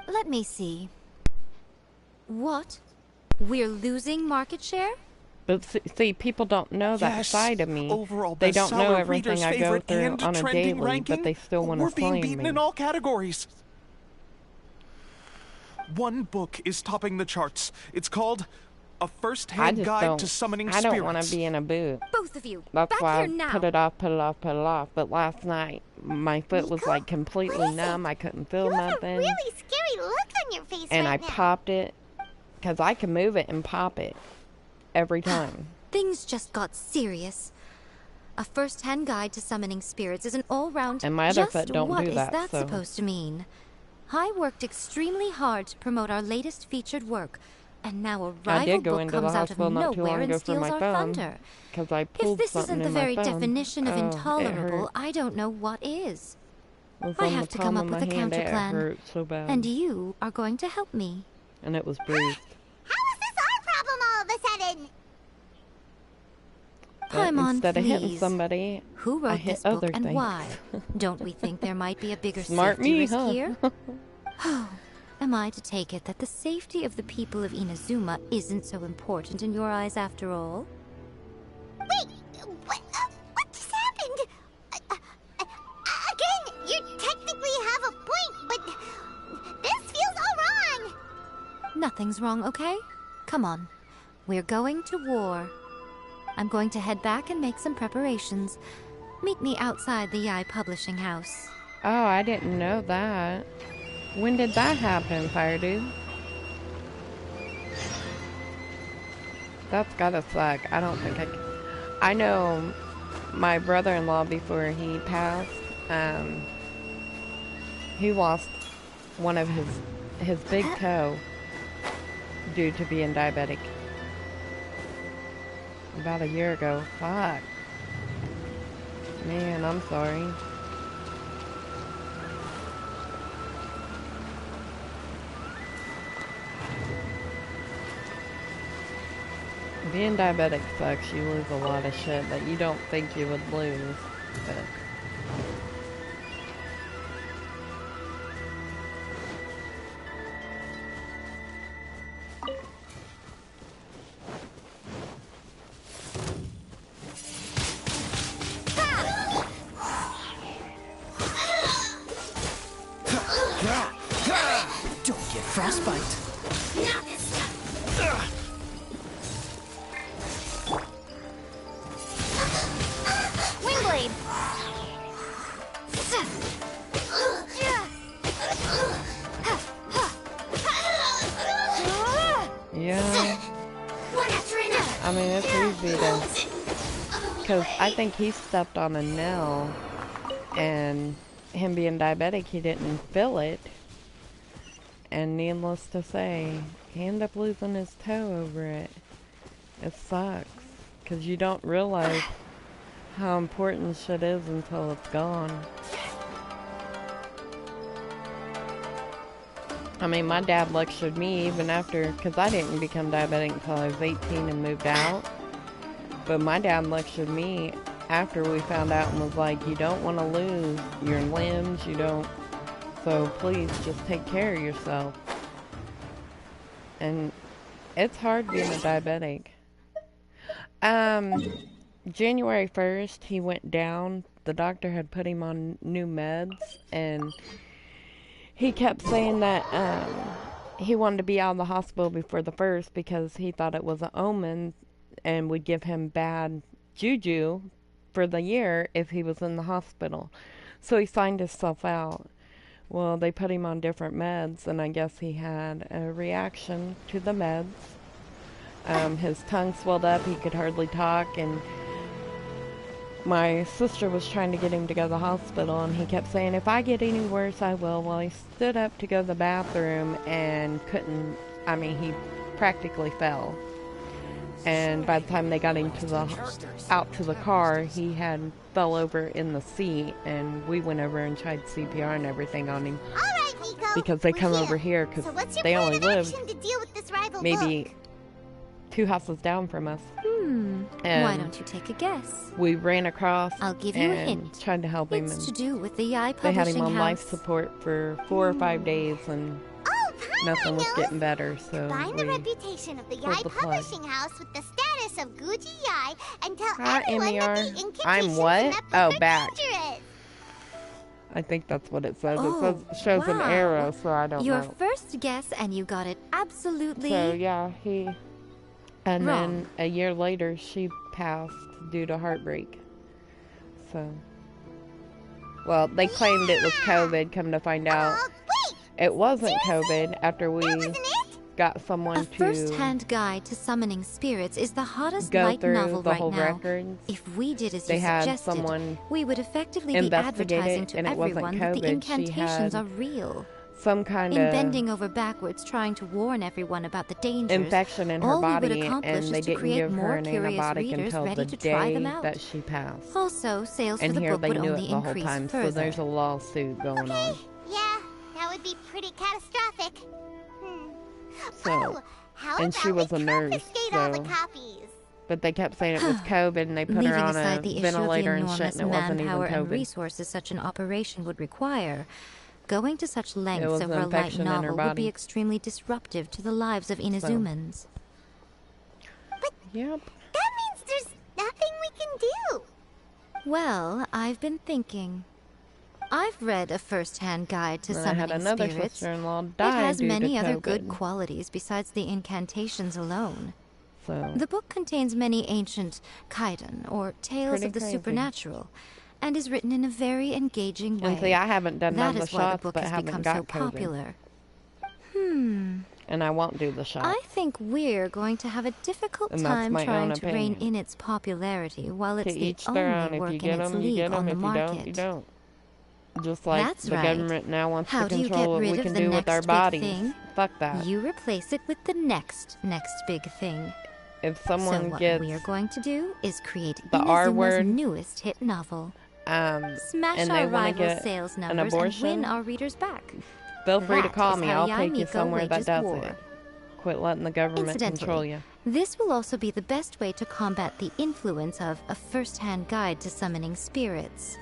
Let me see. What? We're losing market share? But see, people don't know that Yes, side of me. overall They don't know bestseller, everything readers' I go favorite, through and on a trending daily, ranking. but they still want We're to being flame beaten me. in all categories. One book is topping the charts. It's called A I First-Hand just Guide don't. to Summoning I Spirits. don't want to be in a boot. Both of you, That's back why here I now. put it off. But last night, my foot was like completely numb. I couldn't feel You have a nothing. really scary look on your face And I right now. popped it because I can move it and pop it every time. Things just got serious. A first-hand guide to summoning spirits is an all-round. And my other just foot don't what do is that, so- supposed to mean? I worked extremely hard to promote our latest featured work, and now a I rival did go book into the comes out of hospital not too nowhere long and ago for steals my our thumb thunder. because I If pulled this something isn't the in my very thumb. definition of Oh, it intolerable, hurt. I don't know what is. It was I on have the to palm come of up my with a hand. counter It plan, hurt so bad. and you are going to help me. And it was bruised. How is this our problem all of a sudden? But Paimon, instead of hitting please. somebody, Who I wrote hit this book other and things. why? Don't we think there might be a bigger Smart safety me, risk huh? here? Am I to take it that the safety of the people of Inazuma isn't so important in your eyes after all? Wait, what just happened? Again, you technically have a point, but this feels all wrong. Nothing's wrong, okay? Come on. We're going to war. I'm going to head back and make some preparations. Meet me outside the Yai Publishing House. Oh, I didn't know that. When did that happen, Fire Dude? That's gotta suck. I don't think I know my brother-in-law before he passed, he lost one of his big toe due to being diabetic. About a year ago. Fuck. Man, I'm sorry. Being diabetic sucks. You lose a lot of shit that you don't think you would lose. But Don't get frostbite. Wingblade. yeah. I mean, it's easy to... Because I think he stepped on a nail, and him being diabetic, he didn't feel it. And needless to say, he ended up losing his toe over it. It sucks, because you don't realize how important shit is until it's gone. I mean, my dad lectured me even after, because I didn't become diabetic until I was 18 and moved out. But my dad lectured me after we found out and was like, you don't want to lose your limbs, you don't, so please just take care of yourself. And it's hard being a diabetic. January 1st, he went down. The doctor had put him on new meds, and he kept saying that he wanted to be out of the hospital before the 1st because he thought it was an omen and would give him bad juju for the year if he was in the hospital. So he signed himself out. Well, they put him on different meds, and I guess he had a reaction to the meds. His tongue swelled up, he could hardly talk, and my sister was trying to get him to go to the hospital, and he kept saying, if I get any worse, I will. Well, he stood up to go to the bathroom and couldn't, I mean, he practically fell. And by the time they got him to out to the car, he had fell over in the seat, and we went over and tried CPR and everything on him. All right, Nico. Because they come over here because they only live maybe 2 houses down from us. Why don't you take a guess? We ran across. I'll give you a hint. Tried to help him. It's to do with the Yai They had Publishing him on House. life support for 4 or 5 days, and nothing was getting better. So Combine the we reputation of the pulled Yai the plug. Publishing House with the status of Guji Yai and tell Hi, everyone that MER. the incantations I'm in what? that book Oh, are back. dangerous. I think that's what it says. Oh, It shows an wow. arrow, so I don't Your know. first guess, and you got it absolutely So yeah, he. And wrong. then a year later, she passed due to heartbreak. So. Well, they claimed it was COVID. Come to find out, it wasn't COVID. After we got someone A to first-hand guide to summoning spirits is the hottest go light through novel the right whole now. records, If we did as they you had suggested, someone we would effectively be investigate advertising it, to and it wasn't everyone that the COVID. She incantations had are real. some kind In of bending over backwards trying to warn everyone about the dangers, infection in her all we would body, accomplish and they is to didn't create give more her an curious antibiotic readers until ready the to try them day out. that she passed. Also, sales And for the here book they would knew only it the whole increase time, further. so there's a lawsuit going on. Yeah, that would be pretty catastrophic. So, How and about she was we a nurse, confiscate all the so copies? But they kept saying it was COVID, and they put Leaving her on a aside the issue of the ventilator and shit, enormous and it wasn't even manpower and COVID. resources such an operation would require, going to such lengths was over an a light infection in her novel would body. be extremely disruptive to the lives of Inazumans. Yep. That means there's nothing we can do. Well, I've been thinking. I've read a first-hand guide to Then I had summoning another spirits. sister-in-law It die has due to many other COVID. good qualities besides the incantations alone. So The book contains many ancient kaiden, or tales Pretty of the crazy. supernatural, and is written in a very engaging way. And see, I haven't done That none of is the why the shots, book but has haven't become got so COVID. popular. And I won't do the shots. I think we're going to have a difficult And that's time my trying own to rein opinion. in its popularity while To it's the each their own. only If work you in get its them, you league get on them. the If you market. don't, you don't. Just like That's the right. government now wants How to do you control get what rid we of can the do next with our big bodies. thing? Fuck that. You replace it with the next big thing. If So someone what gets we're going to do is create the R Inazuma's word, newest hit novel. Smash and our they want to rival get sales an numbers and abortion, win our readers back. feel free to That call is me. how I'll take you Yaimiko somewhere that wages does war. it. Quit letting the government control Incidentally, you. this will also be the best way to combat the influence of a first-hand guide to summoning spirits.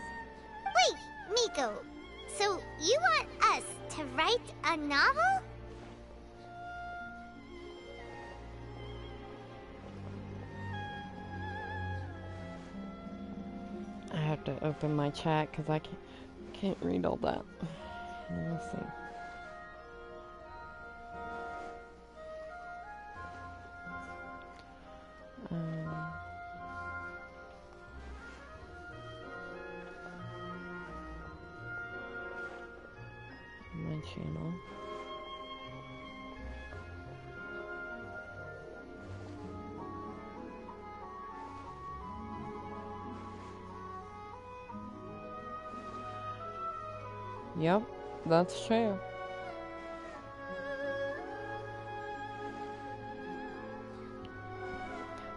Wait, Miko. So you want us to write a novel? I have to open my chat because I can't read all that. Let me see. My channel. Yep, that's true.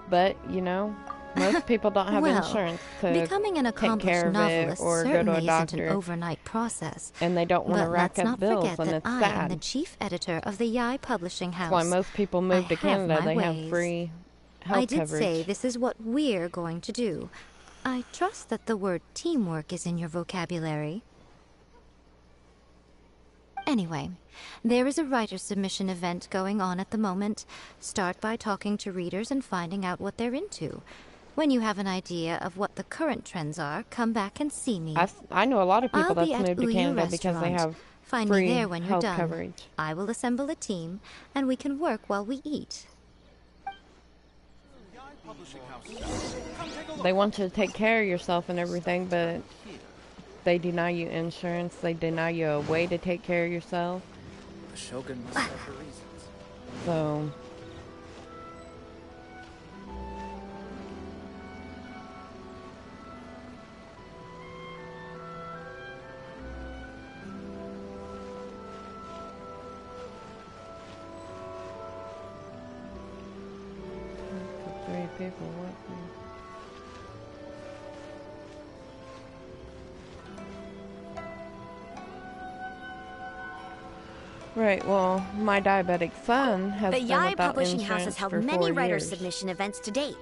But, you know, most people don't have Well, insurance to becoming an take care accomplished of it novelist or go to certainly a isn't doctor. an overnight process. And they don't want to But rack let's up not bills, forget and that it's I sad. am the chief editor of the Yai Publishing House. That's why most people move I to have Canada. my They have ways. free health I did coverage. say this is what we're going to do. I trust that the word teamwork is in your vocabulary. Anyway, there is a writer submission event going on at the moment. Start by talking to readers and finding out what they're into. When you have an idea of what the current trends are, come back and see me. I know a lot of people I'll that's be at moved to Uyu Canada because they Restaurant. have Find free me there when you're health done. coverage. I will assemble a team, and we can work while we eat. They want you to take care of yourself and everything, but they deny you insurance. They deny you a way to take care of yourself. The Shogun must have her reasons. So, three people working. Right, well, my diabetic son has The been Yai without Publishing House insurance has held for many 4 writer years. submission events to date.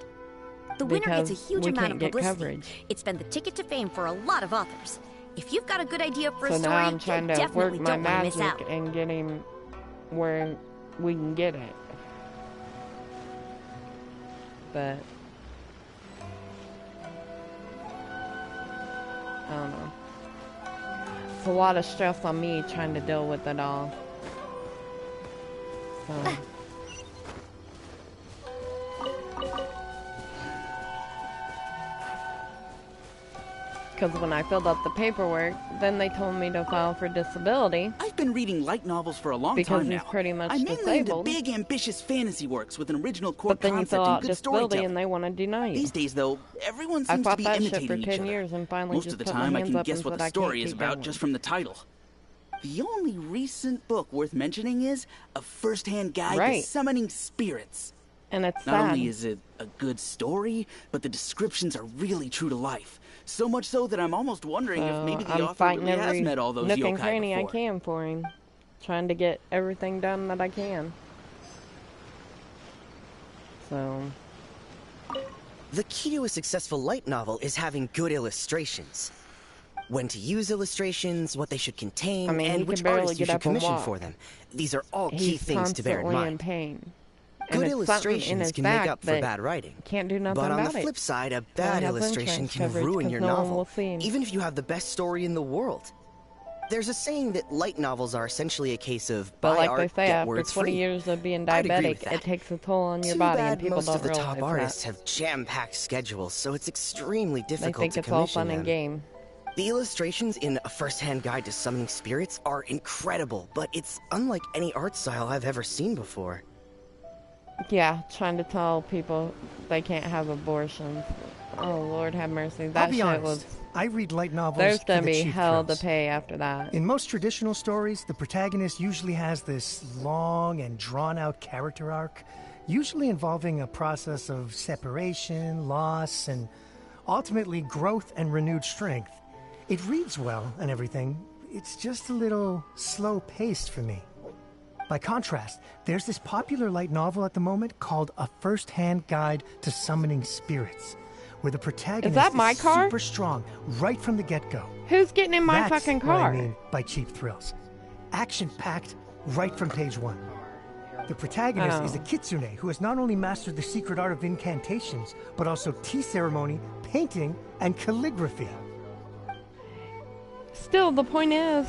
The winner gets a Because huge we amount can't of get publicity. coverage. It's been the ticket to fame for a lot of authors. If you've got a good idea for a So story, now I'm you trying to work definitely my don't want to miss magic out. and get him where we can get it. But I don't know. It's a lot of stress on me trying to deal with it all. So. Because when I filled out the paperwork, then they told me to file for disability. I've been reading light novels for a long Because time he's now. pretty much I'm mainly into disabled. big, ambitious fantasy works with an original core But then you concept fill and out good disability storytelling. and they want to deny you. These days, though, everyone I seems to fought be that shit imitating for each 10 other. years and finally Most just of the put my time, I hands can up guess and what said the I story can't is keep about going. just from the title. The only recent book worth mentioning is A First-Hand Guide Right. to Summoning Spirits. And it's Not sad. only is it a good story, but the descriptions are really true to life. So much so that I'm almost wondering if maybe the I'm author fighting really has every met all those nook and yokai cranny I before. can for him. Trying to get everything done that I can. So, The key to a successful light novel is having good illustrations. When to use illustrations, what they should contain, I mean, and he which can barely artist you get should up and commission walk. for them. These are all key He's things to bear in constantly mind. in pain. Good And it's something in illustrations his can back make up for that bad writing. Can't do nothing But on about the it. flip side, a Well, bad he has illustration insurance can coverage ruin 'cause your no one novel, will see him. even if you have the best story in the world. There's a saying that light novels are essentially a case of But buy like art, they say, get after where it's 20 free. years of being I'd agree with diabetic, that. it takes a toll on your Too body, bad and people most don't of the realize top artists that. have jam-packed schedules, so it's extremely They difficult think to it's all commission fun them. and game. The illustrations in A First-Hand Guide to Summoning Spirits are incredible, but it's unlike any art style I've ever seen before. Yeah, trying to tell people they can't have abortions. Oh, Lord have mercy. That I'll be shit honest, was... I read light novels There's for gonna the be cheap hell thrills. to pay after that. In most traditional stories, the protagonist usually has this long and drawn-out character arc, usually involving a process of separation, loss, and ultimately growth and renewed strength. It reads well and everything, it's just a little slow-paced for me. By contrast, there's this popular light novel at the moment called A First-Hand Guide to Summoning Spirits, where the protagonist that my car? super strong right from the get-go. Who's getting in my That's fucking what car? I mean by cheap thrills. Action-packed right from page 1. The protagonist is a kitsune who has not only mastered the secret art of incantations, but also tea ceremony, painting, and calligraphy. Still, the point is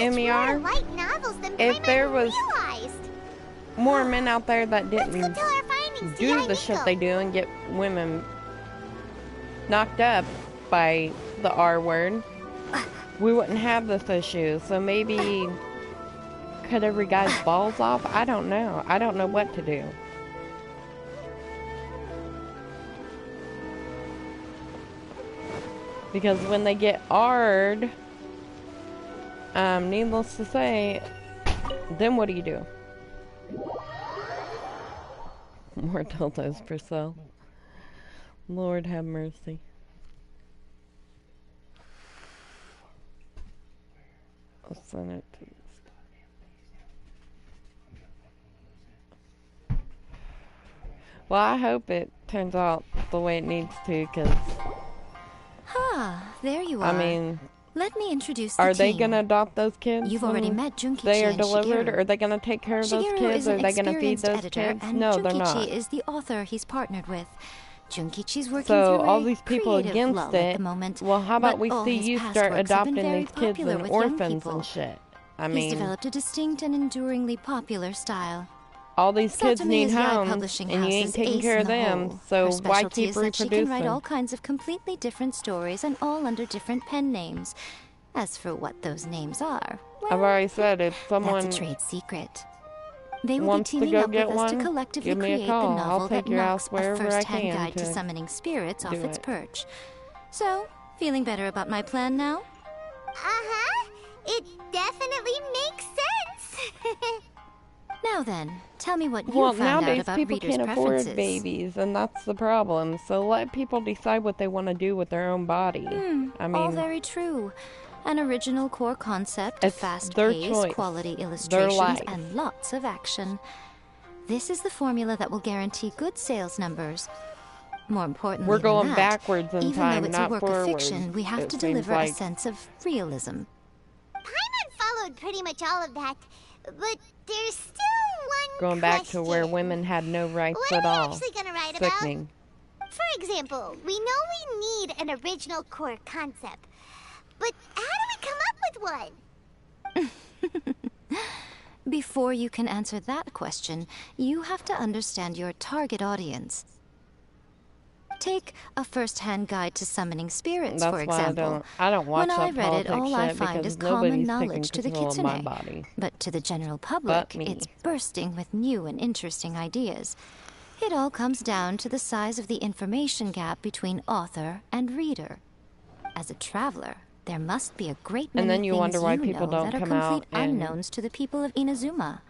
MER, Light novels than if there was realized. more men out there that didn't Tell our findings, do T.I. the shit Nico. they do and get women knocked up by the R word, we wouldn't have this issue. So maybe cut every guy's balls off? I don't know. I don't know what to do. Because when they get R'd, needless to say, then what do you do? More dildos per cell. Lord have mercy. I'll send it to you. Well, I hope it turns out the way it needs to, because... There you are. I mean... Let me introduce the Are team. they gonna adopt those kids? You've already when met Junkichi they are and delivered? Shigeru. Are they gonna take care of those Shigeru kids? is Are an they gonna feed experienced those editor, kids? and No, they're Junkichi not. is the author he's partnered with. Junkichi's working So through all a these people creative against lull at it. the moment, Well, how about but we all see his you past start works have been adopting very these kids popular and with young orphans people. and shit? I He's mean, developed a distinct and enduringly popular style. all these kids Certainly need his Yai homes, Publishing and you House ain't is taking ace care in of the them. hole. So Her why specialty keep is that she can write all reproducing? kinds of completely different stories, and all under different pen names. As for what those names are, I've already said if someone that's a trade secret. They will be wants to teaming go up get with us to one, collectively give me a create call. the I'll novel take that your knocks house a wherever I first-hand can guide to to summoning spirits off do its it. perch. So, feeling better about my plan now? Uh-huh. It definitely makes sense. Now then, tell me what you Well, found out nowadays about people readers' can't preferences. afford babies, and that's the problem. So let people decide what they want to do with their own body. I all mean, very true. An original core concept, It's fast their pace, choice. quality Their illustrations, life. and lots of action. This is the formula that will guarantee good sales numbers. More importantly we're going than that, backwards in even time, though it's not a work forwards. of fiction, we have it to seems deliver like. a sense of realism. Paimon followed pretty much all of that, but there's still one Going back to question. where women had no rights What at are we all. actually gonna write Sickening. about? For example, we know we need an original core concept, but how do we come up with one? Before you can answer that question, you have to understand your target audience. Take A First-Hand Guide to Summoning Spirits, That's for why example. I don't watch When I that read it, politics all I shit find because is common nobody's knowledge to taking the control of my kitsune. body. But to the general public, me. it's bursting with new and interesting ideas. It all comes down to the size of the information gap between author and reader. As a traveler, there must be a great many And then you things wonder why you people know don't that are come out complete and unknowns to the people of Inazuma.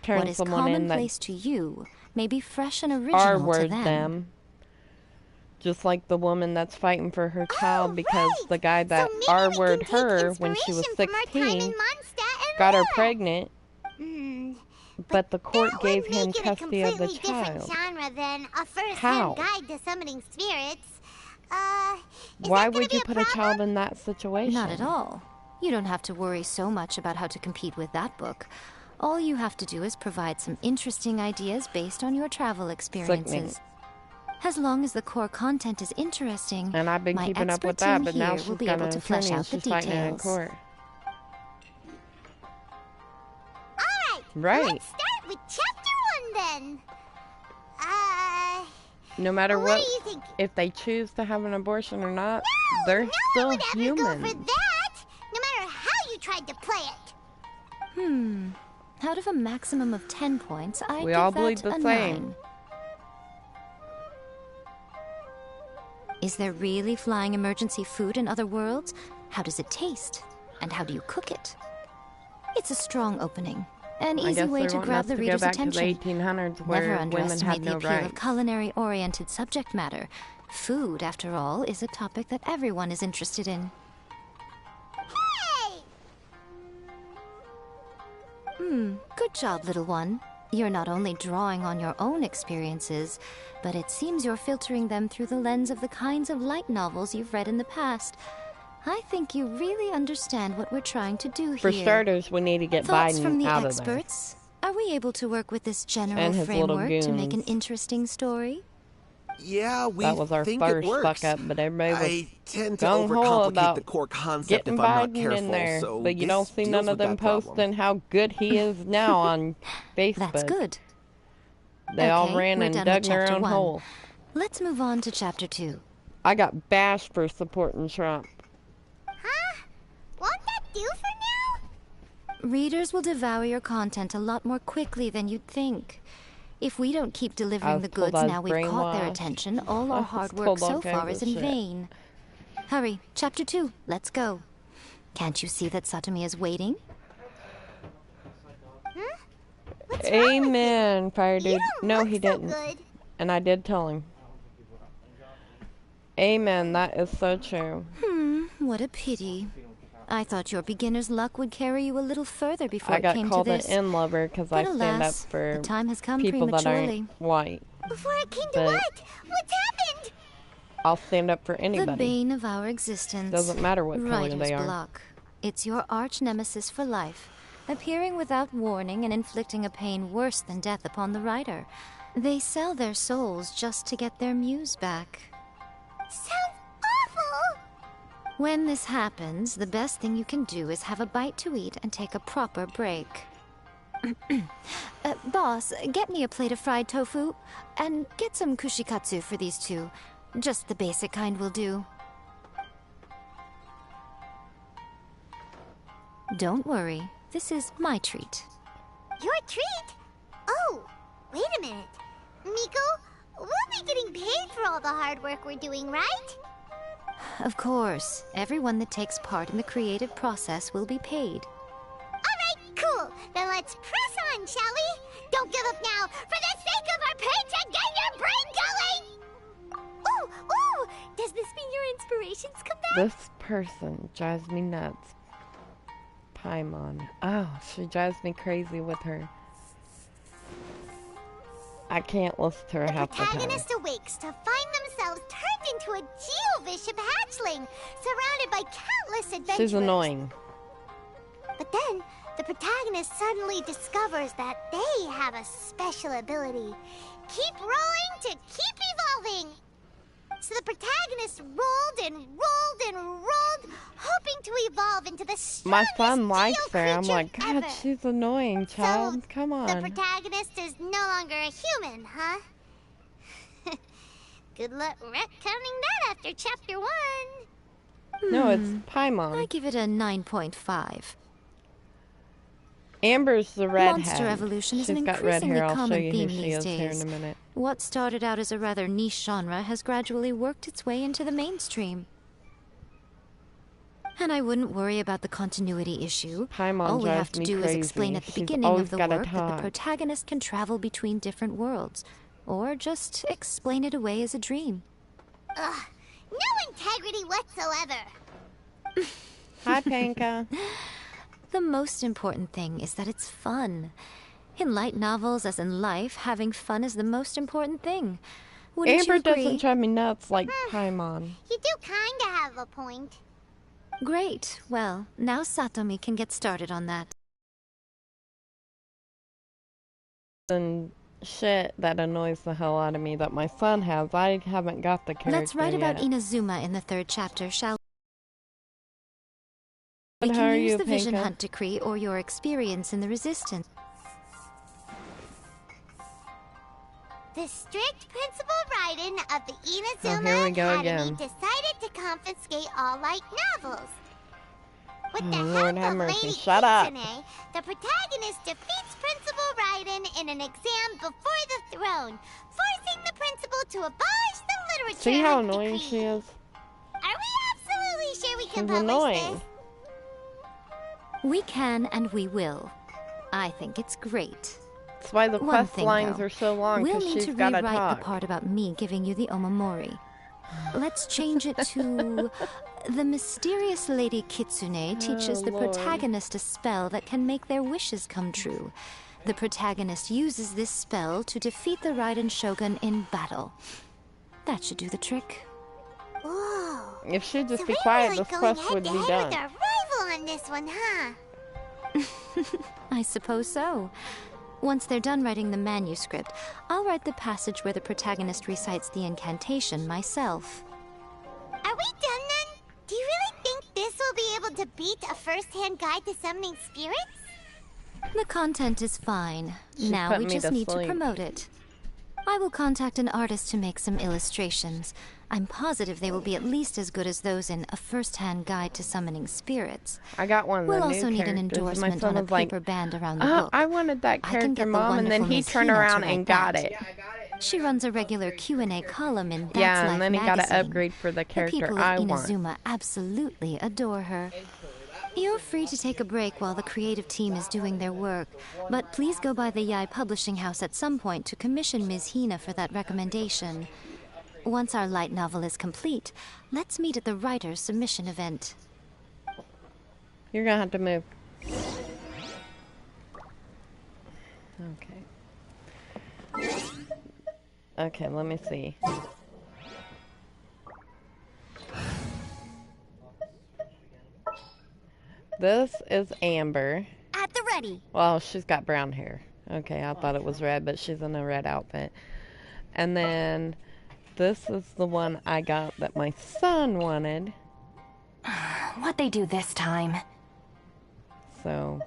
turn What is someone in that commonplace to you may be fresh and original to R-word them. them. Just like the woman that's fighting for her child because the guy that maybe we R-word can take her when she was inspiration from our time 16 in Mondstadt and got her more. pregnant. But the court that gave would him make it a custody of the completely different child. genre than a first-hand How? guide to summoning spirits. Why would you put a child in that situation? Not at all. You don't have to worry so much about how to compete with that book. All you have to do is provide some interesting ideas based on your travel experiences. As long as the core content is interesting, And I've been my keeping up with expert that, team but now here she's will be got able an to flesh attorney and out the she's fighting it in details. court. Alright, Right. let's start with chapter 1 then. No matter what what, do you think? if they choose to have an abortion or not, they're still Go for human. that, no matter how you tried to play it. Out of a maximum of 10 points, I We give all that believe the a same. 9. Is there really flying emergency food in other worlds? How does it taste? And how do you cook it? It's a strong opening. An I easy guess way they're to wanting grab us the to go reader's back to the attention. 1800s where Never women underestimate had the no appeal rights. of culinary-oriented subject matter. Food, after all, is a topic that everyone is interested in. Good job, little one. You're not only drawing on your own experiences, but it seems you're filtering them through the lens of the kinds of light novels you've read in the past. I think you really understand what we're trying to do For here. starters, we need to get Thoughts Biden from the out of there. experts? Are we able to work with this general And his little framework to make an goons. interesting story? Yeah, we That was our think first it works. fuck up, but everybody was I tend to gung-ho overcomplicate about the core concept getting if I'm not Biden careful, in there, so but you this don't see deals none of with them that problem. posting how good he is now on Facebook. That's good. They all Okay, ran we're and done dug with their chapter own 1. hole. Let's move on to chapter 2. I got bashed for supporting Trump. Won't that do for now? Readers will devour your content a lot more quickly than you'd think. If we don't keep I delivering was the told goods I was now we've caught their brainwashed. attention, all I our was hard work told all so kinds far of is in shit. vain. Hurry, chapter 2, let's go. Can't you see that Satomi is waiting? Amen, fire dude. No, he didn't. Good. And I did tell him. Amen, that is so true. What a pity. I thought your beginner's luck would carry you a little further before I it got came called to an this. in-lover because I But stand up alas, for the time has come people that prematurely. aren't white. Before it came to But what? What's happened? I'll stand up for The anybody. bane of our existence. Doesn't matter what color Writer's they are. block. It's your arch nemesis for life, appearing without warning and inflicting a pain worse than death upon the writer. They sell their souls just to get their muse back. Sounds awful. When this happens, the best thing you can do is have a bite to eat and take a proper break. Boss, get me a plate of fried tofu, and get some kushikatsu for these two. Just the basic kind will do. Don't worry, this is my treat. Your treat? Oh, wait a minute. Miko, we'll be getting paid for all the hard work we're doing, right? Of course, everyone that takes part in the creative process will be paid. Alright, cool. Then let's press on, shall we? Don't give up now. For the sake of our paycheck, get your brain going! Ooh, ooh! Does this mean your inspirations come back? This person drives me nuts. Paimon. Oh, she drives me crazy with her. I can't listen to her half the time. Protagonist awakes to find themselves turned into a geovicious hatchling, surrounded by countless adventurers. She's annoying. But then, the protagonist suddenly discovers that they have a special ability. Keep rolling to keep evolving! So the protagonist rolled and rolled and rolled, hoping to evolve into the My strongest son likes geo her. I'm creature like, God, ever. she's annoying, child. Come The on. protagonist is no longer a human, huh? Good luck retconning that after chapter 1. No, it's Paimon. I give it a 9.5. Amber's the redhead. Monster evolution is She's an got red increasingly hair. I'll show common you who theme she these is here in days. a minute. What started out as a rather niche genre has gradually worked its way into the mainstream. And I wouldn't worry about the continuity issue. Paimon All we drives have to me do crazy. is explain at the She's beginning always of the gotta work that talk. the protagonist can travel between different worlds. Or just explain it away as a dream. Ugh, no integrity whatsoever. Hi, Panka. The most important thing is that it's fun. In light novels, as in life, having fun is the most important thing. Wouldn't Amber you agree? doesn't drive me nuts like Paimon. You do kinda have a point. Great. Well, now Satomi can get started on that. And shit that annoys the hell out of me that my son has. I haven't got the character Let's write about yet. Inazuma in the 3rd chapter, shall But we? how Can are use you, the Vision Pinka? Hunt decree or your experience in the Resistance. The strict Principal Raiden of the Oh, Inazuma here we go Academy again. decided to confiscate all light novels. With the Oh, help Lord have of mercy. Lady Shut up. Kitsune, the protagonist defeats Principal Raiden in an exam before the throne, forcing the principal to abolish the literature See how Hunt annoying decree. she is? Are we absolutely sure we can She's publish annoying. this? We can and we will. I think it's great. That's why the One quest thing, lines though. are so long, We'll because need she's to got to rewrite talk. the part about me giving you the Omamori. Let's change it to... The mysterious Lady Kitsune teaches the Lord. protagonist a spell that can make their wishes come true. The protagonist uses this spell to defeat the Raiden Shogun in battle. That should do the trick. Whoa. If she'd just So be we're quiet, really this going quest would be head-to-head done. with our rival on this one, huh? I suppose so. Once they're done writing the manuscript, I'll write the passage where the protagonist recites the incantation myself. Are we done then? Do you really think this will be able to beat a first-hand guide to summoning spirits? The content is fine. She Now put we me just to need to sleep. promote it. I will contact an artist to make some illustrations. I'm positive they will be at least as good as those in A First-Hand Guide to Summoning Spirits. I got one of We'll the also new need an characters. My endorsement son on a was like, paper band around the "Oh, book. I wanted that I can character, get the Mom," and then wonderful he Miss turned Hina to around write and got that. it. She runs a regular Q&A column in That's Yeah, Life and then he got to magazine. upgrade for the The character people I of want. Inazuma absolutely adore her. You're free to take a break while the creative team is doing their work, but please go by the Yai Publishing House at some point to commission Ms. Hina for that recommendation. Once our light novel is complete, let's meet at the writer's submission event. You're gonna have to move. Okay. Okay, let me see. This is Amber. At the ready. Well, she's got brown hair. Okay, I thought it was red, but she's in a red outfit. And then this is the one I got that my son wanted. What'd they do this time? So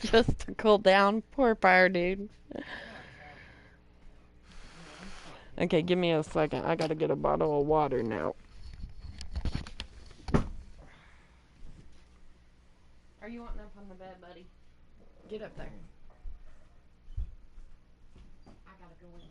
just to cool down. Poor fire dude. Okay, give me a second. I gotta get a bottle of water now. Are you wanting up on the bed, buddy? Get up there. I gotta go in.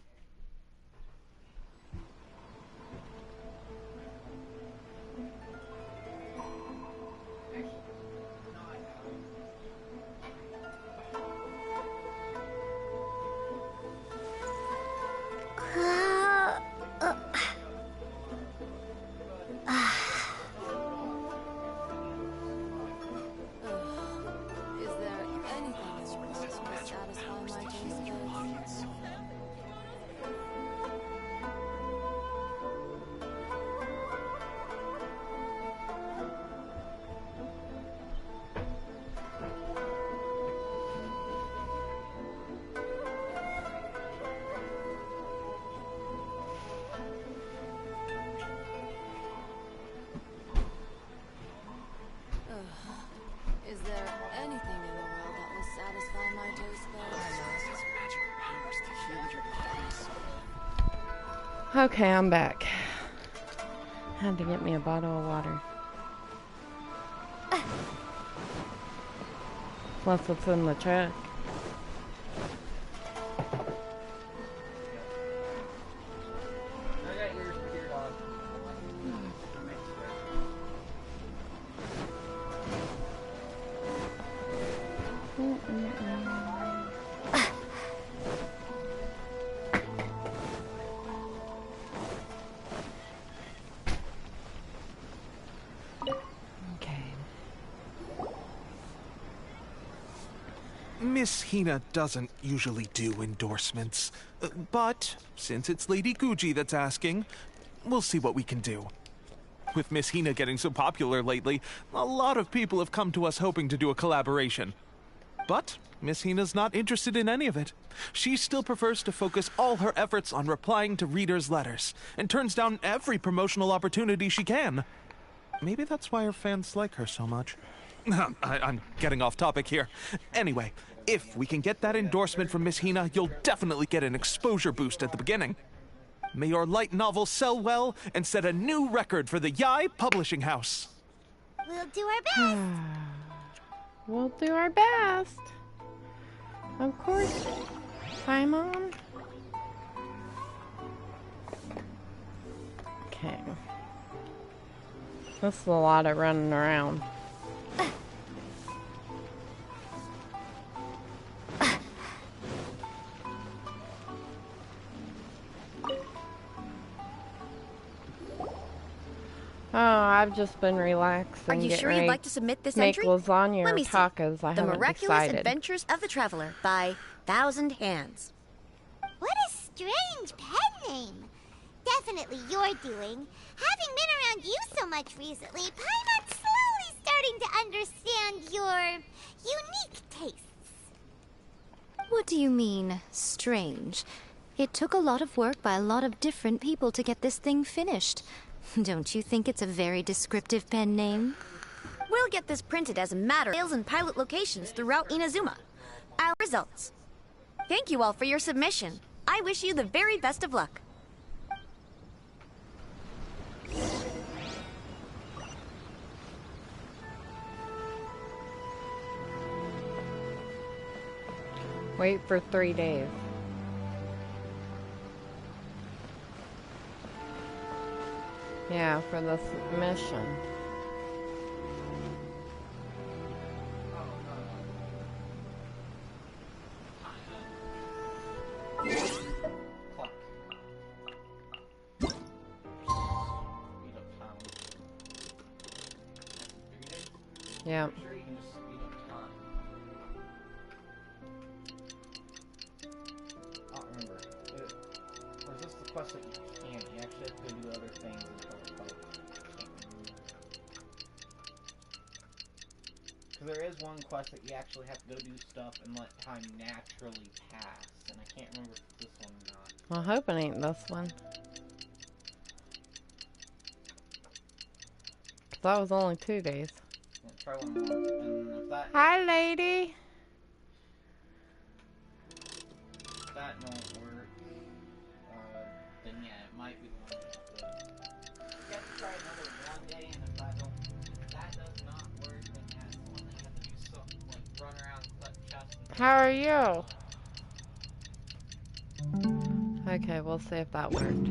Is there anything in the world that will satisfy my taste buds? Is there anything in the world that will satisfy my taste buds? Okay, I'm back. Had to get me a bottle of water. Plus what's in the truck. Miss Hina doesn't usually do endorsements. But since it's Lady Guji that's asking, we'll see what we can do. With Miss Hina getting so popular lately, a lot of people have come to us hoping to do a collaboration. But Miss Hina's not interested in any of it. She still prefers to focus all her efforts on replying to readers' letters, and turns down every promotional opportunity she can. Maybe that's why her fans like her so much. I'm getting off topic here. Anyway, if we can get that endorsement from Miss Hina, you'll definitely get an exposure boost at the beginning. May your light novel sell well and set a new record for the Yai Publishing House. We'll do our best. We'll do our best. Of course, Simon. Okay. This is a lot of running around. Oh, I've just been relaxing. Are you sure you'd like to submit this make entry? lasagna Let or me see. tacos. I The haven't Miraculous decided. Adventures of the Traveler by Thousand Hands. What a strange pen name. Definitely your doing. Having been around you so much recently, Paimon's slowly starting to understand your unique tastes. What do you mean, strange? It took a lot of work by a lot of different people to get this thing finished. Don't you think it's a very descriptive pen name? We'll get this printed as a matter of sales and pilot locations throughout Inazuma. Our results. Thank you all for your submission. I wish you the very best of luck. Wait for 3 days. Yeah, for this mission. Yeah. I don't remember. Or is this the quest that you can't? You actually have to go do other things until the post. Because there is one quest that you actually have to go do stuff and let time naturally pass. And I can't remember if it's this one or not. Well, I hope it ain't this one. 'Cause that was only 2 days. Yeah, try one more. And if that... Hi, lady! If that don't work, then yeah, it might be the one you have to try another one day, and if that does not work, then yeah, it's the one that you have to do something like run around and collect chests and How are you? Okay, we'll see if that worked.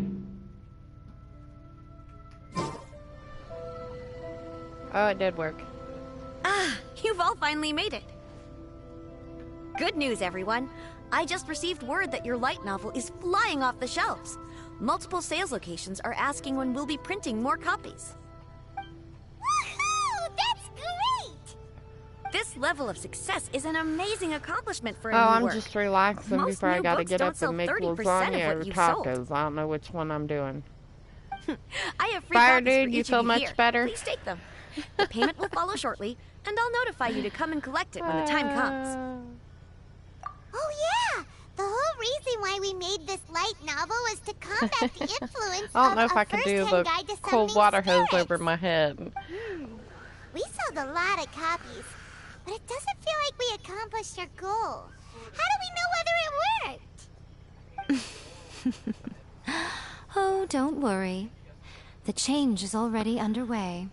Oh, it did work. Ah, you've all finally made it. Good news, everyone. I just received word that your light novel is flying off the shelves. Multiple sales locations are asking when we'll be printing more copies. Woohoo! That's great! This level of success is an amazing accomplishment for a Oh, new I'm work. just relaxing Most before I new gotta books get don't up sell and make 30% lasagna of or what you've sold. tacos. I don't know which one I'm doing. I have free Fire copies dude, for you each feel of you much here. better? Please take them. The payment will follow shortly, and I'll notify you to come and collect it when the time comes. Oh yeah! The whole reason why we made this light novel was to combat the influence I don't of know if a I can do first-hand the guide to cold summoning water hose spirits. over my head. We sold a lot of copies, but it doesn't feel like we accomplished our goal. How do we know whether it worked? Oh, don't worry. The change is already underway.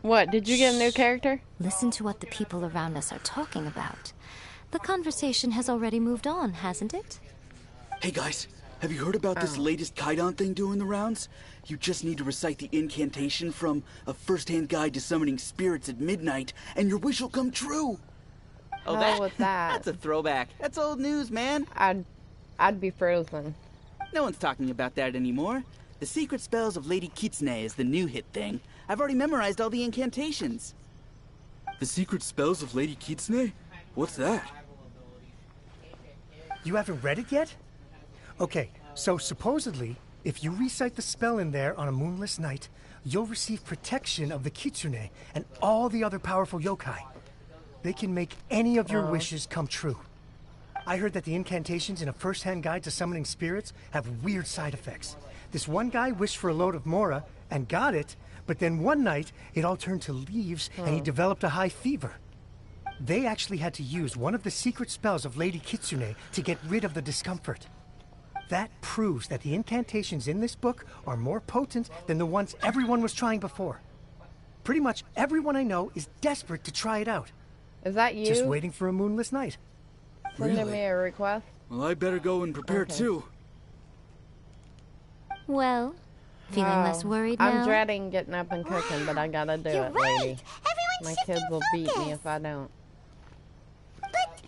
What, did you get a new character? Listen to what the people around us are talking about. The conversation has already moved on, hasn't it? Hey guys, have you heard about this latest Kaidan thing doing the rounds? You just need to recite the incantation from A First-Hand Guide to Summoning Spirits at Midnight, and your wish will come true! Oh, that was that. That's a throwback. That's old news, man. I'd be frozen. No one's talking about that anymore. The Secret Spells of Lady Kitsune is the new hit thing. I've already memorized all the incantations. The Secret Spells of Lady Kitsune? What's that? You haven't read it yet? Okay, so supposedly, if you recite the spell in there on a moonless night, you'll receive protection of the Kitsune and all the other powerful yokai. They can make any of your wishes come true. I heard that the incantations in a first-hand guide to summoning spirits have weird side effects. This one guy wished for a load of Mora and got it, but then one night it all turned to leaves and he developed a high fever. They actually had to use one of the secret spells of Lady Kitsune to get rid of the discomfort. That proves that the incantations in this book are more potent than the ones everyone was trying before. Pretty much everyone I know is desperate to try it out. Is that you? Just waiting for a moonless night. Sending me a request? Well, I better go and prepare too. Well, feeling less worried now? I'm dreading getting up and cooking, but I gotta do it, lady. My kids will beat me if I don't. But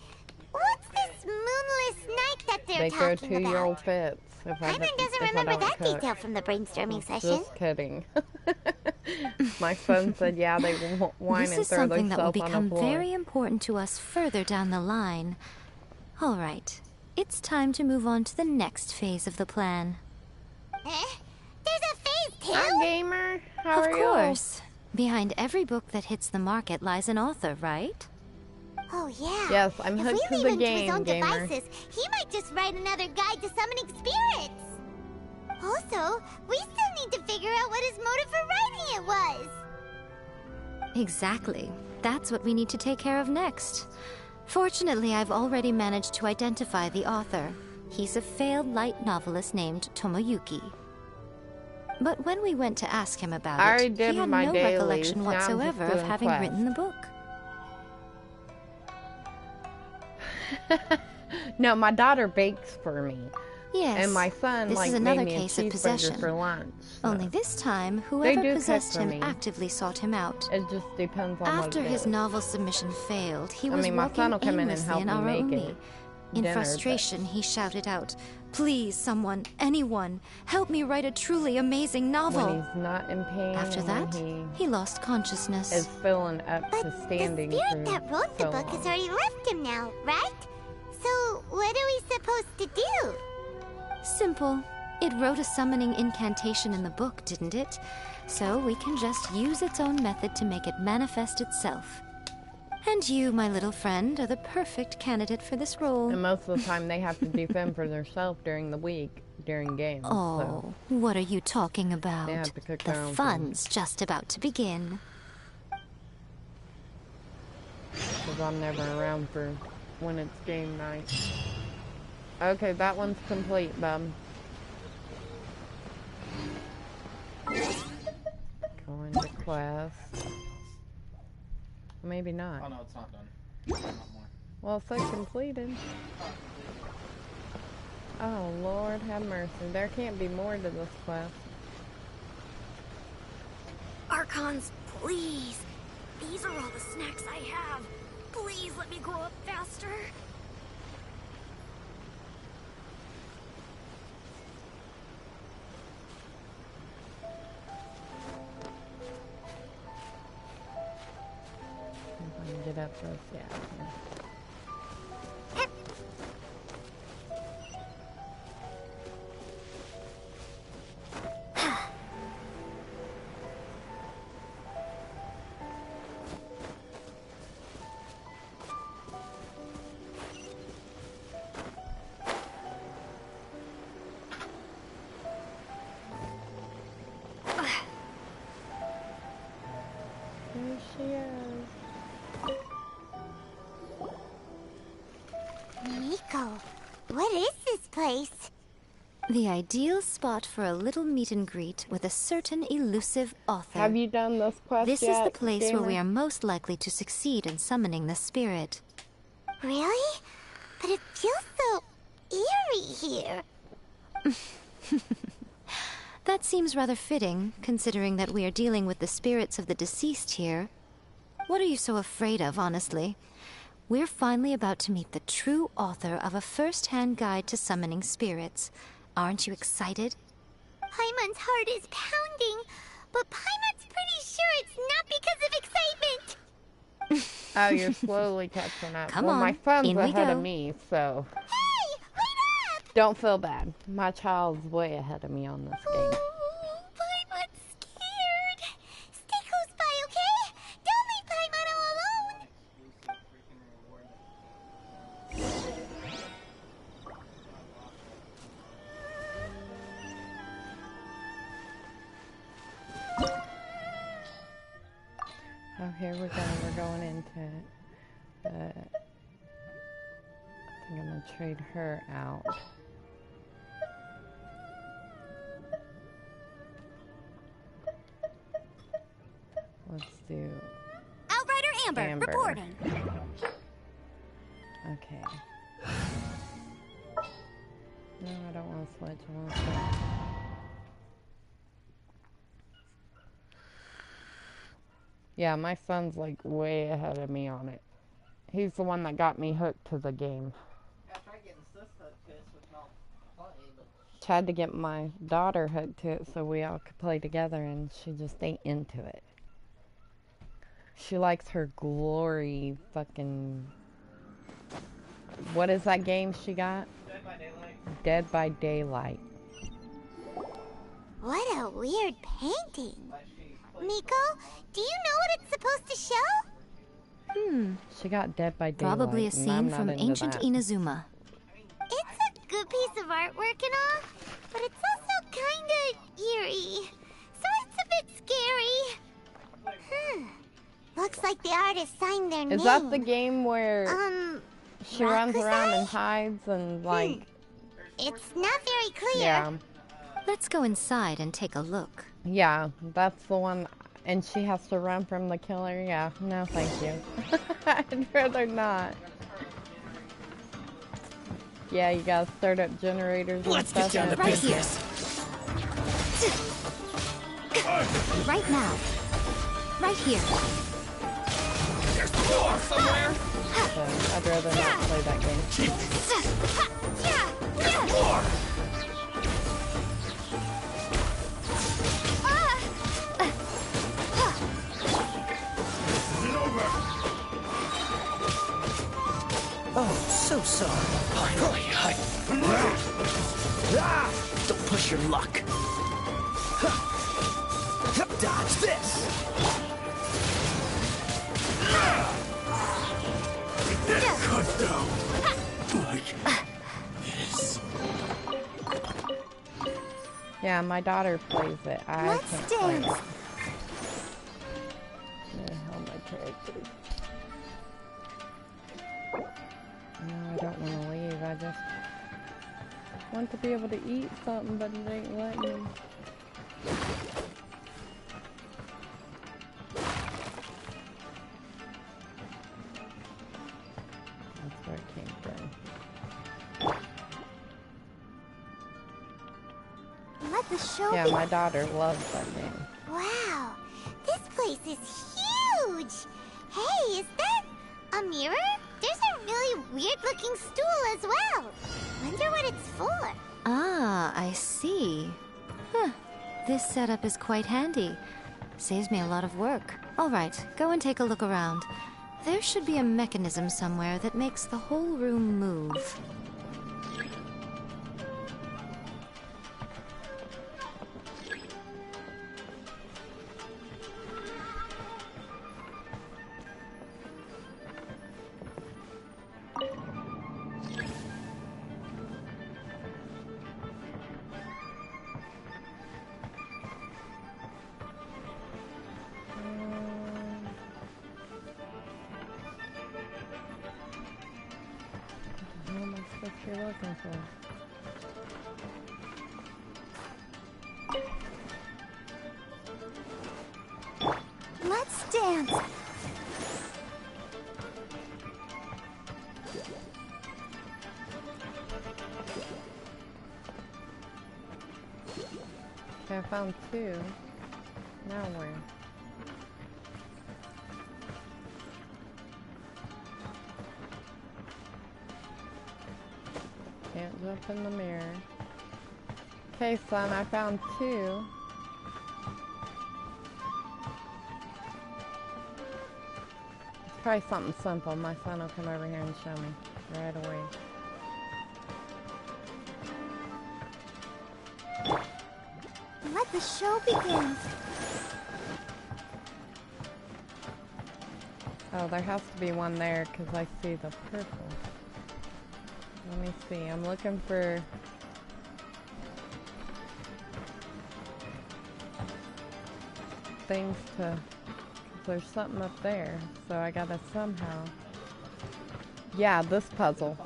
what's this moonless night that they're They throw talking about? 2-year-old fits. If I Paimon doesn't remember that detail from the brainstorming session. Just kidding. My son said, yeah, they whine This and is throw something that will themselves on become the floor. very important to us further down the line. All right, it's time to move on to the next phase of the plan. There's a phase 2? Hi, gamer. How are you? Of course. Behind every book that hits the market lies an author, right? Oh, yeah. Yes, I'm hooked if to we the leave him to game, his own gamer. devices, he might just write another guide to summoning spirits. Also, we still need to figure out what his motive for writing it was. Exactly. That's what we need to take care of next. Fortunately, I've already managed to identify the author. He's a failed light novelist named Tomoyuki. But when we went to ask him about I already it, did he had my no dailies. recollection Now I'm just whatsoever of doing having quests. written the book. No, my daughter bakes for me. Yes. And my son, this like, is another made me case a of cheeseburger possession. for lunch. Only this time, They whoever do cook possessed for him me. actively sought him out. It just depends on After what it his is. novel submission failed, he I was mean, my walking son will come in and aimlessly help in me Araumi. make it. In dinner, frustration, he shouted out, "Please, someone, anyone, help me write a truly amazing novel." When he's not in pain. After and that, when he lost consciousness. is filling up to The standing spirit for that wrote the so book long. has already left him now, right? So, what are we supposed to do? Simple. It wrote a summoning incantation in the book, didn't it? So we can just use its own method to make it manifest itself. And you, my little friend, are the perfect candidate for this role. And most of the time they have to defend for themselves during the week, during games. Oh, So what are you talking about? they have to cook The their own fun's just about to begin. because I'm never around for when it's game night. Okay, that one's complete, bub. Going to quest. Maybe not. Oh no, it's not done. Not more. Well, it said completed. Oh, Lord have mercy. There can't be more to this quest. Archons, please. These are all the snacks I have. Please let me grow up faster. If I can get up this, yeah. There she is. Nico, what is this place? The ideal spot for a little meet and greet with a certain elusive author. Have you done this quest This yet, is the place where gamer? we are most likely to succeed in summoning the spirit. Really? But it feels so eerie here. That seems rather fitting, considering that we are dealing with the spirits of the deceased here. What are you so afraid of, honestly? We're finally about to meet the true author of a first-hand guide to summoning spirits. Aren't you excited? Paimon's heart is pounding, but Paimon's pretty sure it's not because of excitement. Oh, you're slowly catching up. Come well, on, my son's in we ahead go. of me, so. Hey, Don't feel bad. My child's way ahead of me on this game. Paimon's scared. Stay close by, okay? Don't leave Paimon all alone. Oh, here we go. We're going into it. But I think I'm gonna trade her out. Let's do Outrider Amber, reporting. Okay. No, I don't want to switch. I want to switch. Yeah, my son's like way ahead of me on it. He's the one that got me hooked to the game. Tried to get my daughter hooked to it so we all could play together, and she just ain't into it. She likes her glory fucking... What is that game she got? Dead by Daylight. Dead by Daylight. What a weird painting. Miko, do you know what it's supposed to show? She got Dead by Daylight. Probably a and scene I'm not from into ancient that. Inazuma. It's a good piece of artwork and all, but it's also kinda eerie. So it's a bit scary. Looks like the artist signed their name. Is that the game where she runs Rakusai? around and hides and like... It's not very clear. Yeah. Let's go inside and take a look. Yeah, that's the one. And she has to run from the killer. Yeah, no thank you. I'd rather not. Yeah, you gotta start up generators and Let's stuff. get down to and it's- business. Right now. Right here. There's more somewhere. So I'd rather not play that game. There's more. Oh, so sorry. Finally, Don't push your luck. Dodge this. Good though. Like this. Yeah, my daughter plays it. I Let's can't play dance. it. Where the hell are my characters? No, I don't want to leave. I just want to be able to eat something, but it ain't letting me. That's where it came from. Let the show Yeah, be. my daughter loves that game. Wow, this place is huge. Hey, is that a mirror? There's a really weird-looking stool as well. Wonder what it's for. Ah, I see. Huh. This setup is quite handy. Saves me a lot of work. All right, go and take a look around. There should be a mechanism somewhere that makes the whole room move. What am I supposed to be looking for? Let's dance. Okay, I found two. Now where? Can't jump in the mirror. Okay, son, I found two. It's probably something simple. My son will come over here and show me right away. the show begins. Oh, there has to be one there because I see the purple. Let me see. I'm looking for... things to... There's something up there, so I gotta somehow... Yeah, this puzzle.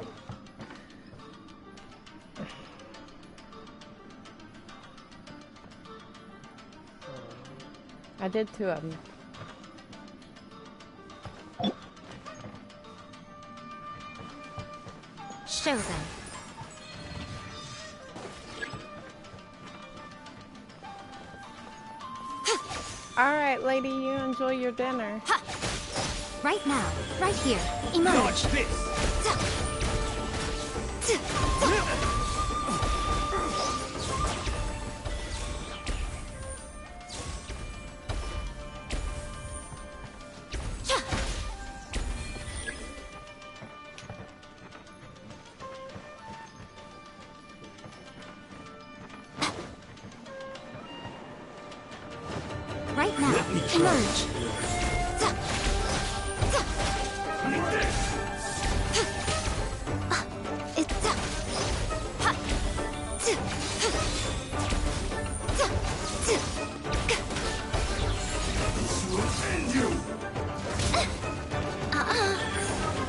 I did 2 of them. Show them. Alright, lady, you enjoy your dinner. Right now, right here. Emerge. Dodge this! Right now, emerge.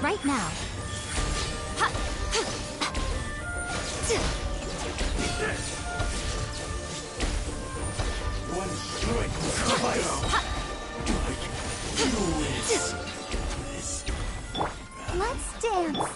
Right now. One strike will suffice. Let's dance.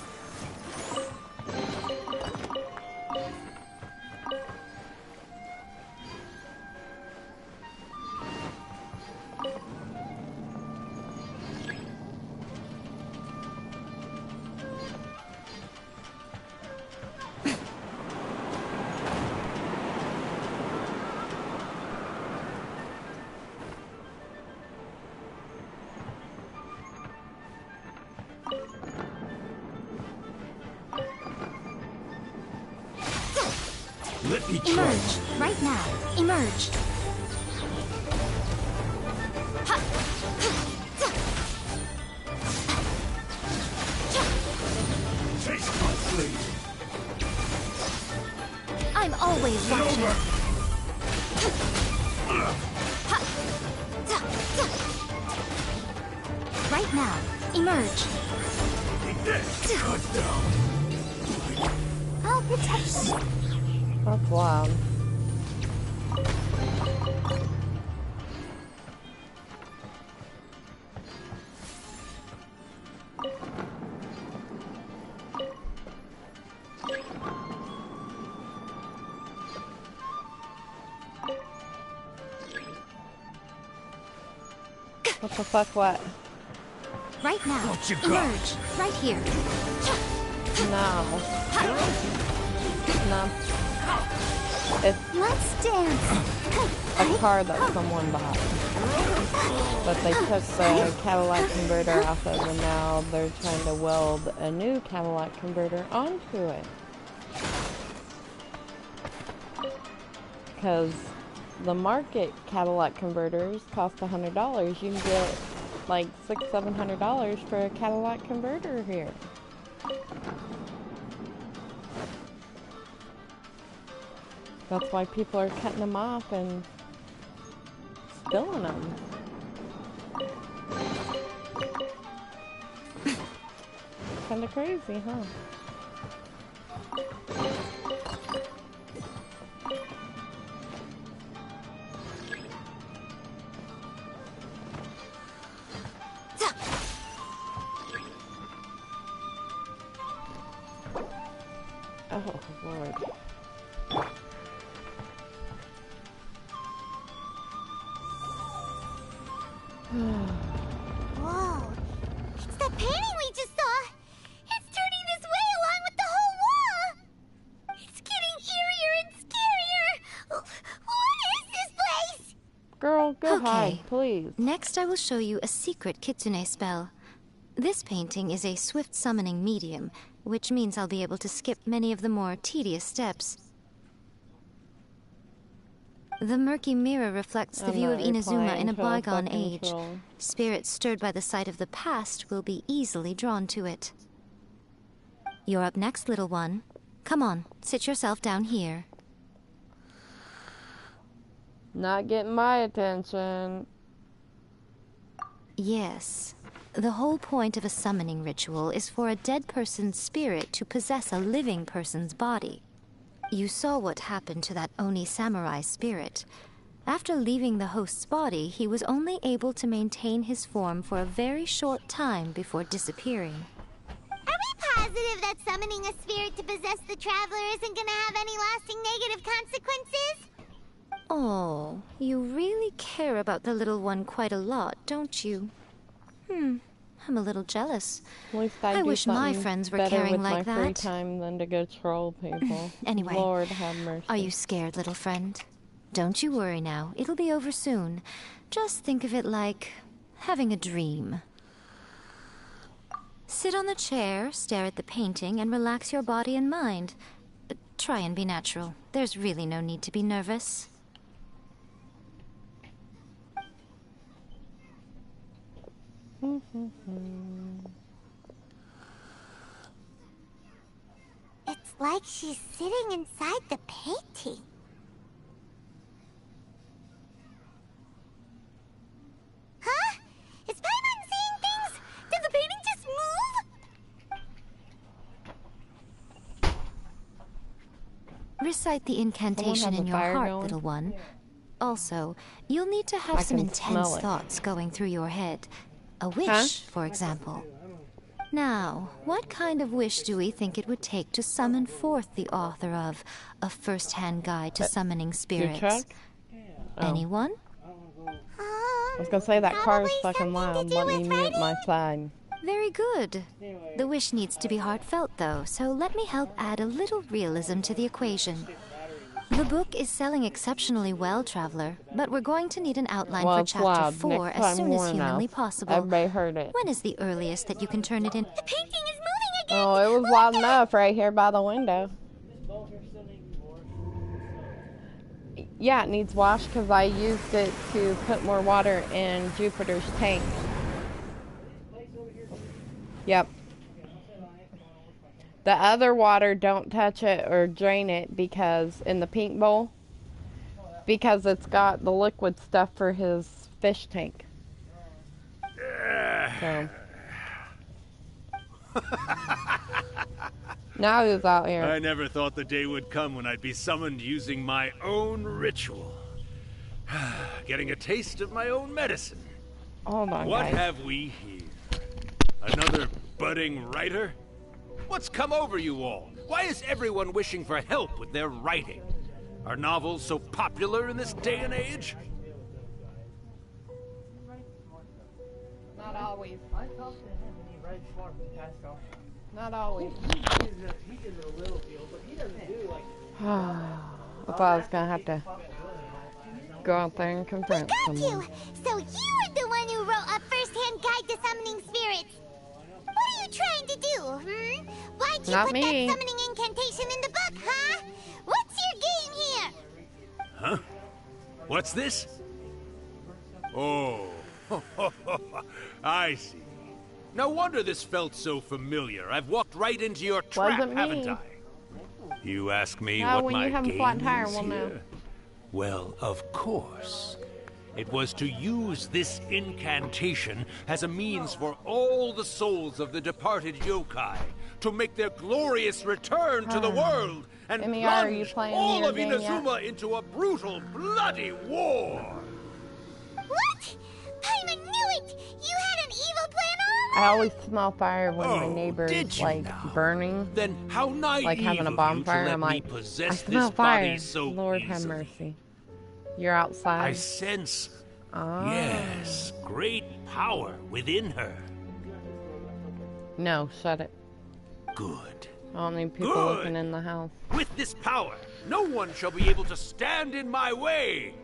Let me try. Emerge. Right now. Emerge. Taste my blade. I'm always watching. Right now. Emerge. Cut down. I'll protect you. That's loud. What the fuck, what? Right now. What you got? Emerge. Right here. No. No. It's Let's dance. a car that someone bought. But they took the Cadillac converter off of, and now they're trying to weld a new Cadillac converter onto it. Because the market Cadillac converters cost $100. You can get like $600-700 for a Cadillac converter here. That's why people are cutting them off and stealing them. Kinda crazy, huh? Oh, Lord. Whoa. It's the painting we just saw. It's turning this way along with the whole wall. It's getting eerier and scarier. What is this place? Girl, go Okay. hide, please. Next, I will show you a secret kitsune spell. This painting is a swift summoning medium, which means I'll be able to skip many of the more tedious steps. The murky mirror reflects the I'm view of not Inazuma replying in a to a bygone fucking age. troll. Spirits stirred by the sight of the past will be easily drawn to it. You're up next, little one. Come on, sit yourself down here. Not getting my attention. Yes. The whole point of a summoning ritual is for a dead person's spirit to possess a living person's body. You saw what happened to that Oni samurai spirit. After leaving the host's body, he was only able to maintain his form for a very short time before disappearing. Are we positive that summoning a spirit to possess the traveler isn't gonna have any lasting negative consequences? Oh, you really care about the little one quite a lot, don't you? I'm a little jealous. At least I do wish my something friends were better caring with like my free that. time than to go troll people. Anyway, Lord have mercy. Are you scared, little friend? Don't you worry now. It'll be over soon. Just think of it like having a dream. Sit on the chair, stare at the painting, and relax your body and mind. Try and be natural. There's really no need to be nervous. It's like she's sitting inside the painting. Huh? Is Paimon seeing things? Did the painting just move? Recite the incantation has in a your fire heart, going? little one. Also, you'll need to have I some can intense smell it. thoughts going through your head. A wish, for example. Now, what kind of wish do we think it would take to summon forth the author of A First-Hand Guide to Summoning Spirits? check? Oh. Anyone? I was gonna say that car is fucking loud. Let me mute my side. Very good. The wish needs to be heartfelt, though, so let me help add a little realism to the equation. The book is selling exceptionally well, Traveler, but we're going to need an outline Well, for it's Chapter loud. 4 Next as time soon as more humanly now. possible. Everybody heard it. When is the earliest that you can turn it in? The painting is moving again! Oh, it was loud enough right here by the window. Yeah, it needs washed because I used it to put more water in Jupiter's tank. Yep. The other water, don't touch it or drain it because in the pink bowl, because it's got the liquid stuff for his fish tank. So. Now he's out here. I never thought the day would come when I'd be summoned using my own ritual. Getting a taste of my own medicine. Hold on, What guys. have we here? Another budding writer? What's come over you all? Why is everyone wishing for help with their writing? Are novels so popular in this day and age? Not always. I talked to him and he read smart from Tesco. Not always. He gives it a little deal, but he doesn't do like. I thought I was gonna have to go out there and confront someone. So you are the one who wrote A First-Hand Guide to Summoning Spirits. What are you trying to do, Why'd you Not put me. that summoning incantation in the book, huh? What's your game here? Huh? What's this? Oh, I see. No wonder this felt so familiar. I've walked right into your trap, Wasn't me. haven't I? You ask me Now, what when my you have a game flat tire, is we'll know. here? Well, of course. It was to use this incantation as a means for all the souls of the departed yokai to make their glorious return to the world and MER, are you plunge playing all your of game yet? Inazuma into a brutal, bloody war. What? Paimon knew it! You had an evil plan all I always smell fire when my Oh, neighbor's did you like now? burning. Then how naive Like having a of you bonfire. to let I'm me like, I possess smell this fire. body so Lord have easily. mercy. You're outside. I sense, Oh. yes, great power within her. No, shut it. Good. I don't need people Good. looking in the house. With this power, no one shall be able to stand in my way.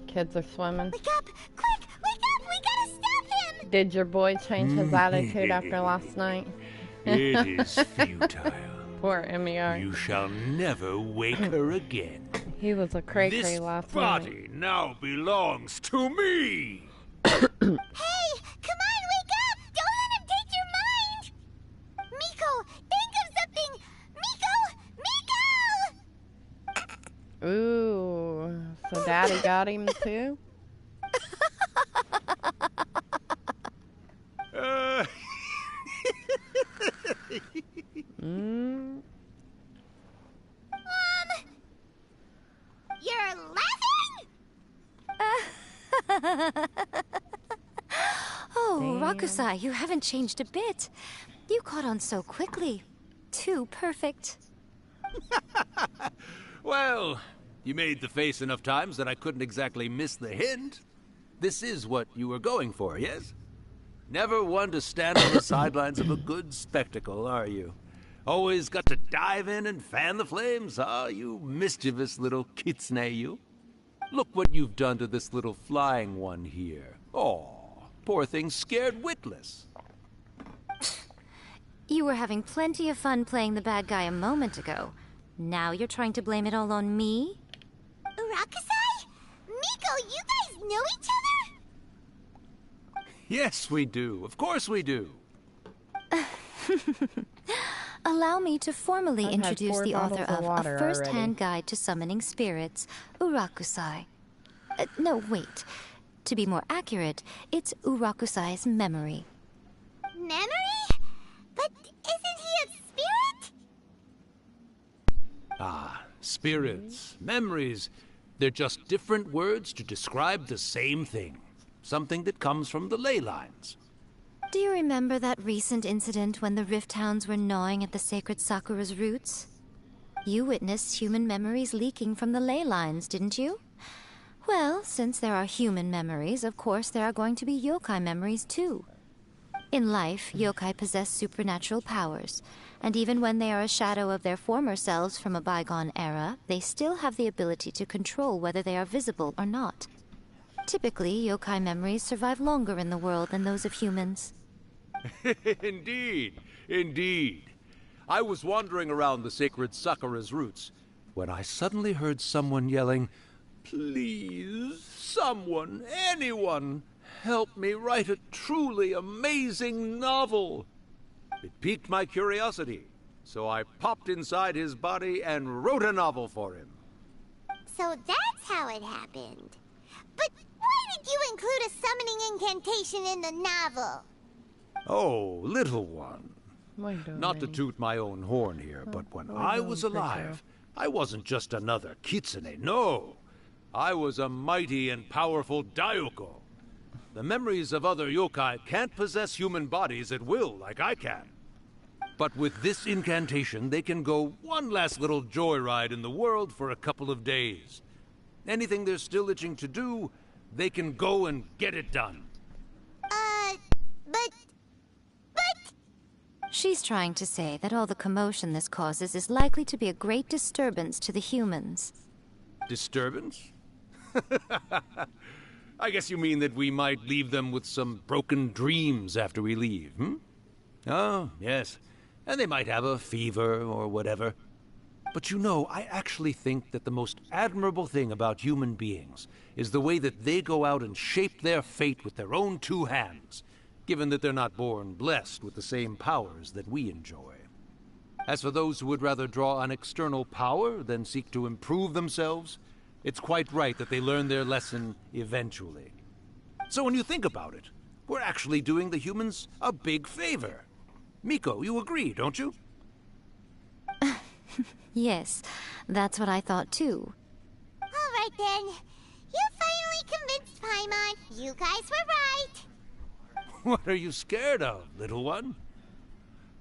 Kids are swimming. Wake up! Quick! Wake up! We gotta stop him! Did your boy change his attitude after last night? It is futile. Poor MER. You shall never wake her again. He was a cray-cray This last body now belongs to me. Hey, come on, wake up! Don't let him take your mind! Miko, think of something! Miko! Miko! Ooh, so Daddy got him too? You're laughing? Oh, Damn. Rakusai, you haven't changed a bit. You caught on so quickly. Too perfect. Well, you made the face enough times that I couldn't exactly miss the hint. This is what you were going for, yes? Never one to stand on the sidelines of a good spectacle, are you? Always got to dive in and fan the flames, huh? You mischievous little kitsune, you. Look what you've done to this little flying one here. Oh, poor thing scared witless. You were having plenty of fun playing the bad guy a moment ago. Now you're trying to blame it all on me? Rakusai? Miko, you guys know each other? Yes, we do. Of course we do. Allow me to formally I've had introduce 4 the author bottles of of water A First-Hand already. Guide to Summoning Spirits, Urakusai. No, wait. To be more accurate, it's Urakusai's memory. Memory? But isn't he a spirit? Ah, spirits, memories. They're just different words to describe the same thing. Something that comes from the ley lines. Do you remember that recent incident when the Rift Hounds were gnawing at the sacred Sakura's roots? You witnessed human memories leaking from the ley lines, didn't you? Well, since there are human memories, of course there are going to be yokai memories too. In life, yokai possess supernatural powers, and even when they are a shadow of their former selves from a bygone era, they still have the ability to control whether they are visible or not. Typically, yokai memories survive longer in the world than those of humans. Indeed, indeed. I was wandering around the sacred Sakura's roots when I suddenly heard someone yelling, "Please, someone, anyone, help me write a truly amazing novel." It piqued my curiosity, so I popped inside his body and wrote a novel for him. So that's how it happened. But why did you include a summoning incantation in the novel? Oh, little one. Wait a Not to minute. toot my own horn here, but when wait I a was minute, alive, I wasn't just another kitsune, no. I was a mighty and powerful Daiyoko. The memories of other yokai can't possess human bodies at will like I can. But with this incantation, they can go one last little joyride in the world for a couple of days. Anything they're still itching to do, they can go and get it done. But... She's trying to say that all the commotion this causes is likely to be a great disturbance to the humans. Disturbance? I guess you mean that we might leave them with some broken dreams after we leave, hmm? Oh, yes. And they might have a fever or whatever. But you know, I actually think that the most admirable thing about human beings is the way that they go out and shape their fate with their own 2 hands, given that they're not born blessed with the same powers that we enjoy. As for those who would rather draw on external power than seek to improve themselves, it's quite right that they learn their lesson eventually. So when you think about it, we're actually doing the humans a big favor. Miko, you agree, don't you? Yes, that's what I thought too. All right then. You finally convinced Paimon. You guys were right. What are you scared of, little one?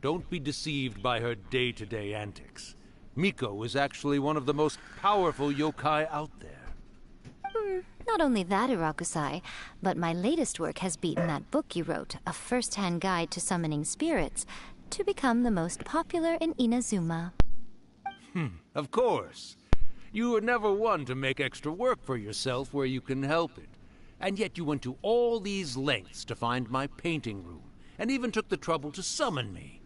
Don't be deceived by her day-to-day antics. Miko is actually one of the most powerful yokai out there. Not only that, Urakusai, but my latest work has beaten that book you wrote, A First-Hand Guide to Summoning Spirits, to become the most popular in Inazuma. Of course. You were never one to make extra work for yourself where you can help it. And yet you went to all these lengths to find my painting room, and even took the trouble to summon me.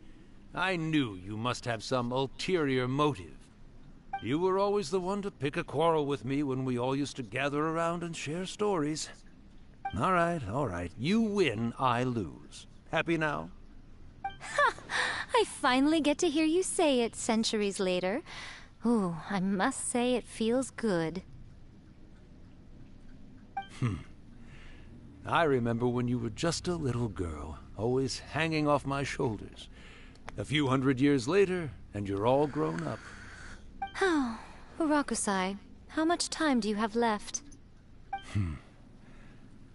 I knew you must have some ulterior motive. You were always the one to pick a quarrel with me when we all used to gather around and share stories. All right. You win, I lose. Happy now? Ha! I finally get to hear you say it centuries later. Ooh, I must say it feels good. I remember when you were just a little girl, always hanging off my shoulders. A few hundred years later, and you're all grown up. Oh, Urakusai, how much time do you have left?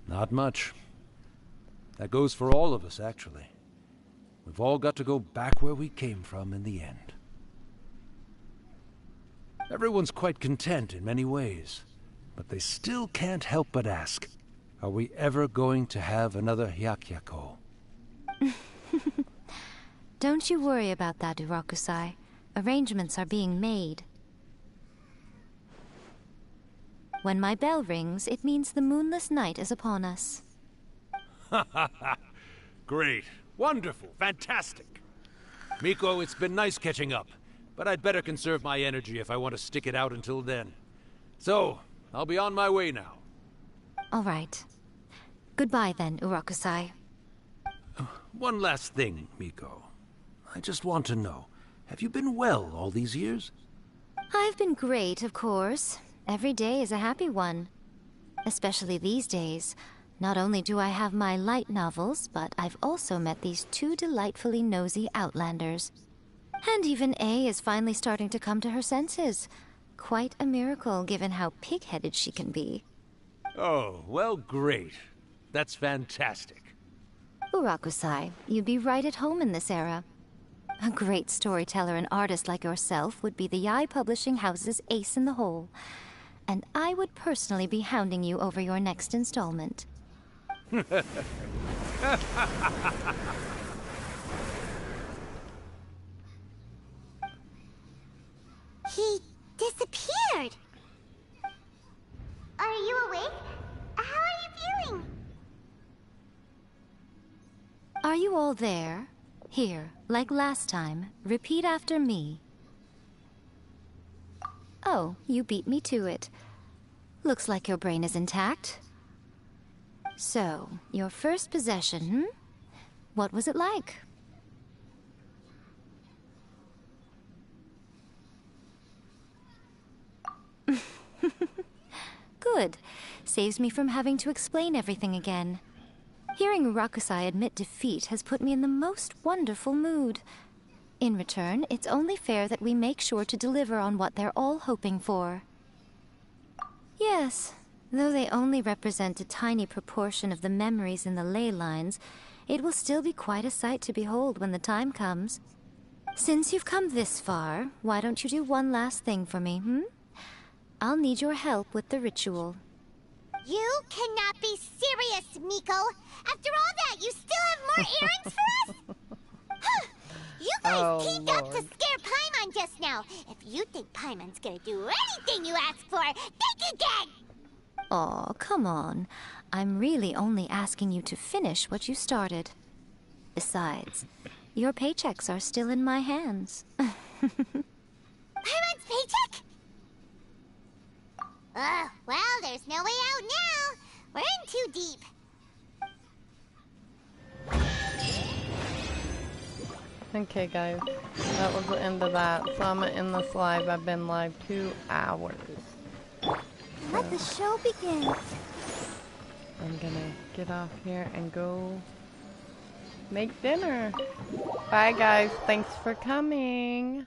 Not much. That goes for all of us, actually. We've all got to go back where we came from in the end. Everyone's quite content in many ways, but they still can't help but ask, are we ever going to have another Hyakyako? Don't you worry about that, Urakusai. Arrangements are being made. When my bell rings, it means the moonless night is upon us. Great. Wonderful. Fantastic. Miko, it's been nice catching up, but I'd better conserve my energy if I want to stick it out until then. So, I'll be on my way now. All right. Goodbye then, Urakusai. One last thing, Miko. I just want to know, have you been well all these years? I've been great, of course. Every day is a happy one. Especially these days. Not only do I have my light novels, but I've also met these two delightfully nosy outlanders. And even A is finally starting to come to her senses. Quite a miracle, given how pig-headed she can be. Oh, well, great. That's fantastic. Urakusai, you'd be right at home in this era. A great storyteller and artist like yourself would be the Yae Publishing House's ace in the hole. And I would personally be hounding you over your next installment. He disappeared. Are you awake? How are you feeling? Are you all there? Here, like last time, repeat after me. Oh, you beat me to it. Looks like your brain is intact. So, your first possession, What was it like? Good. Saves me from having to explain everything again. Hearing Urakusai admit defeat has put me in the most wonderful mood. In return, it's only fair that we make sure to deliver on what they're all hoping for. Yes, though they only represent a tiny proportion of the memories in the ley lines, it will still be quite a sight to behold when the time comes. Since you've come this far, why don't you do one last thing for me, I'll need your help with the ritual. You cannot be serious, Miko! After all that, you still have more errands for us? Huh. You guys teamed up to scare Paimon just now. If you think Paimon's gonna do anything you ask for, think again! Aw, come on. I'm really only asking you to finish what you started. Besides, your paychecks are still in my hands. Paimon's paycheck? Well, there's no way out now. We're in too deep. Okay, guys. That was the end of that. So I'm gonna end this live. I've been live 2 hours. Let the show begin. I'm gonna get off here and go make dinner. Bye, guys. Thanks for coming.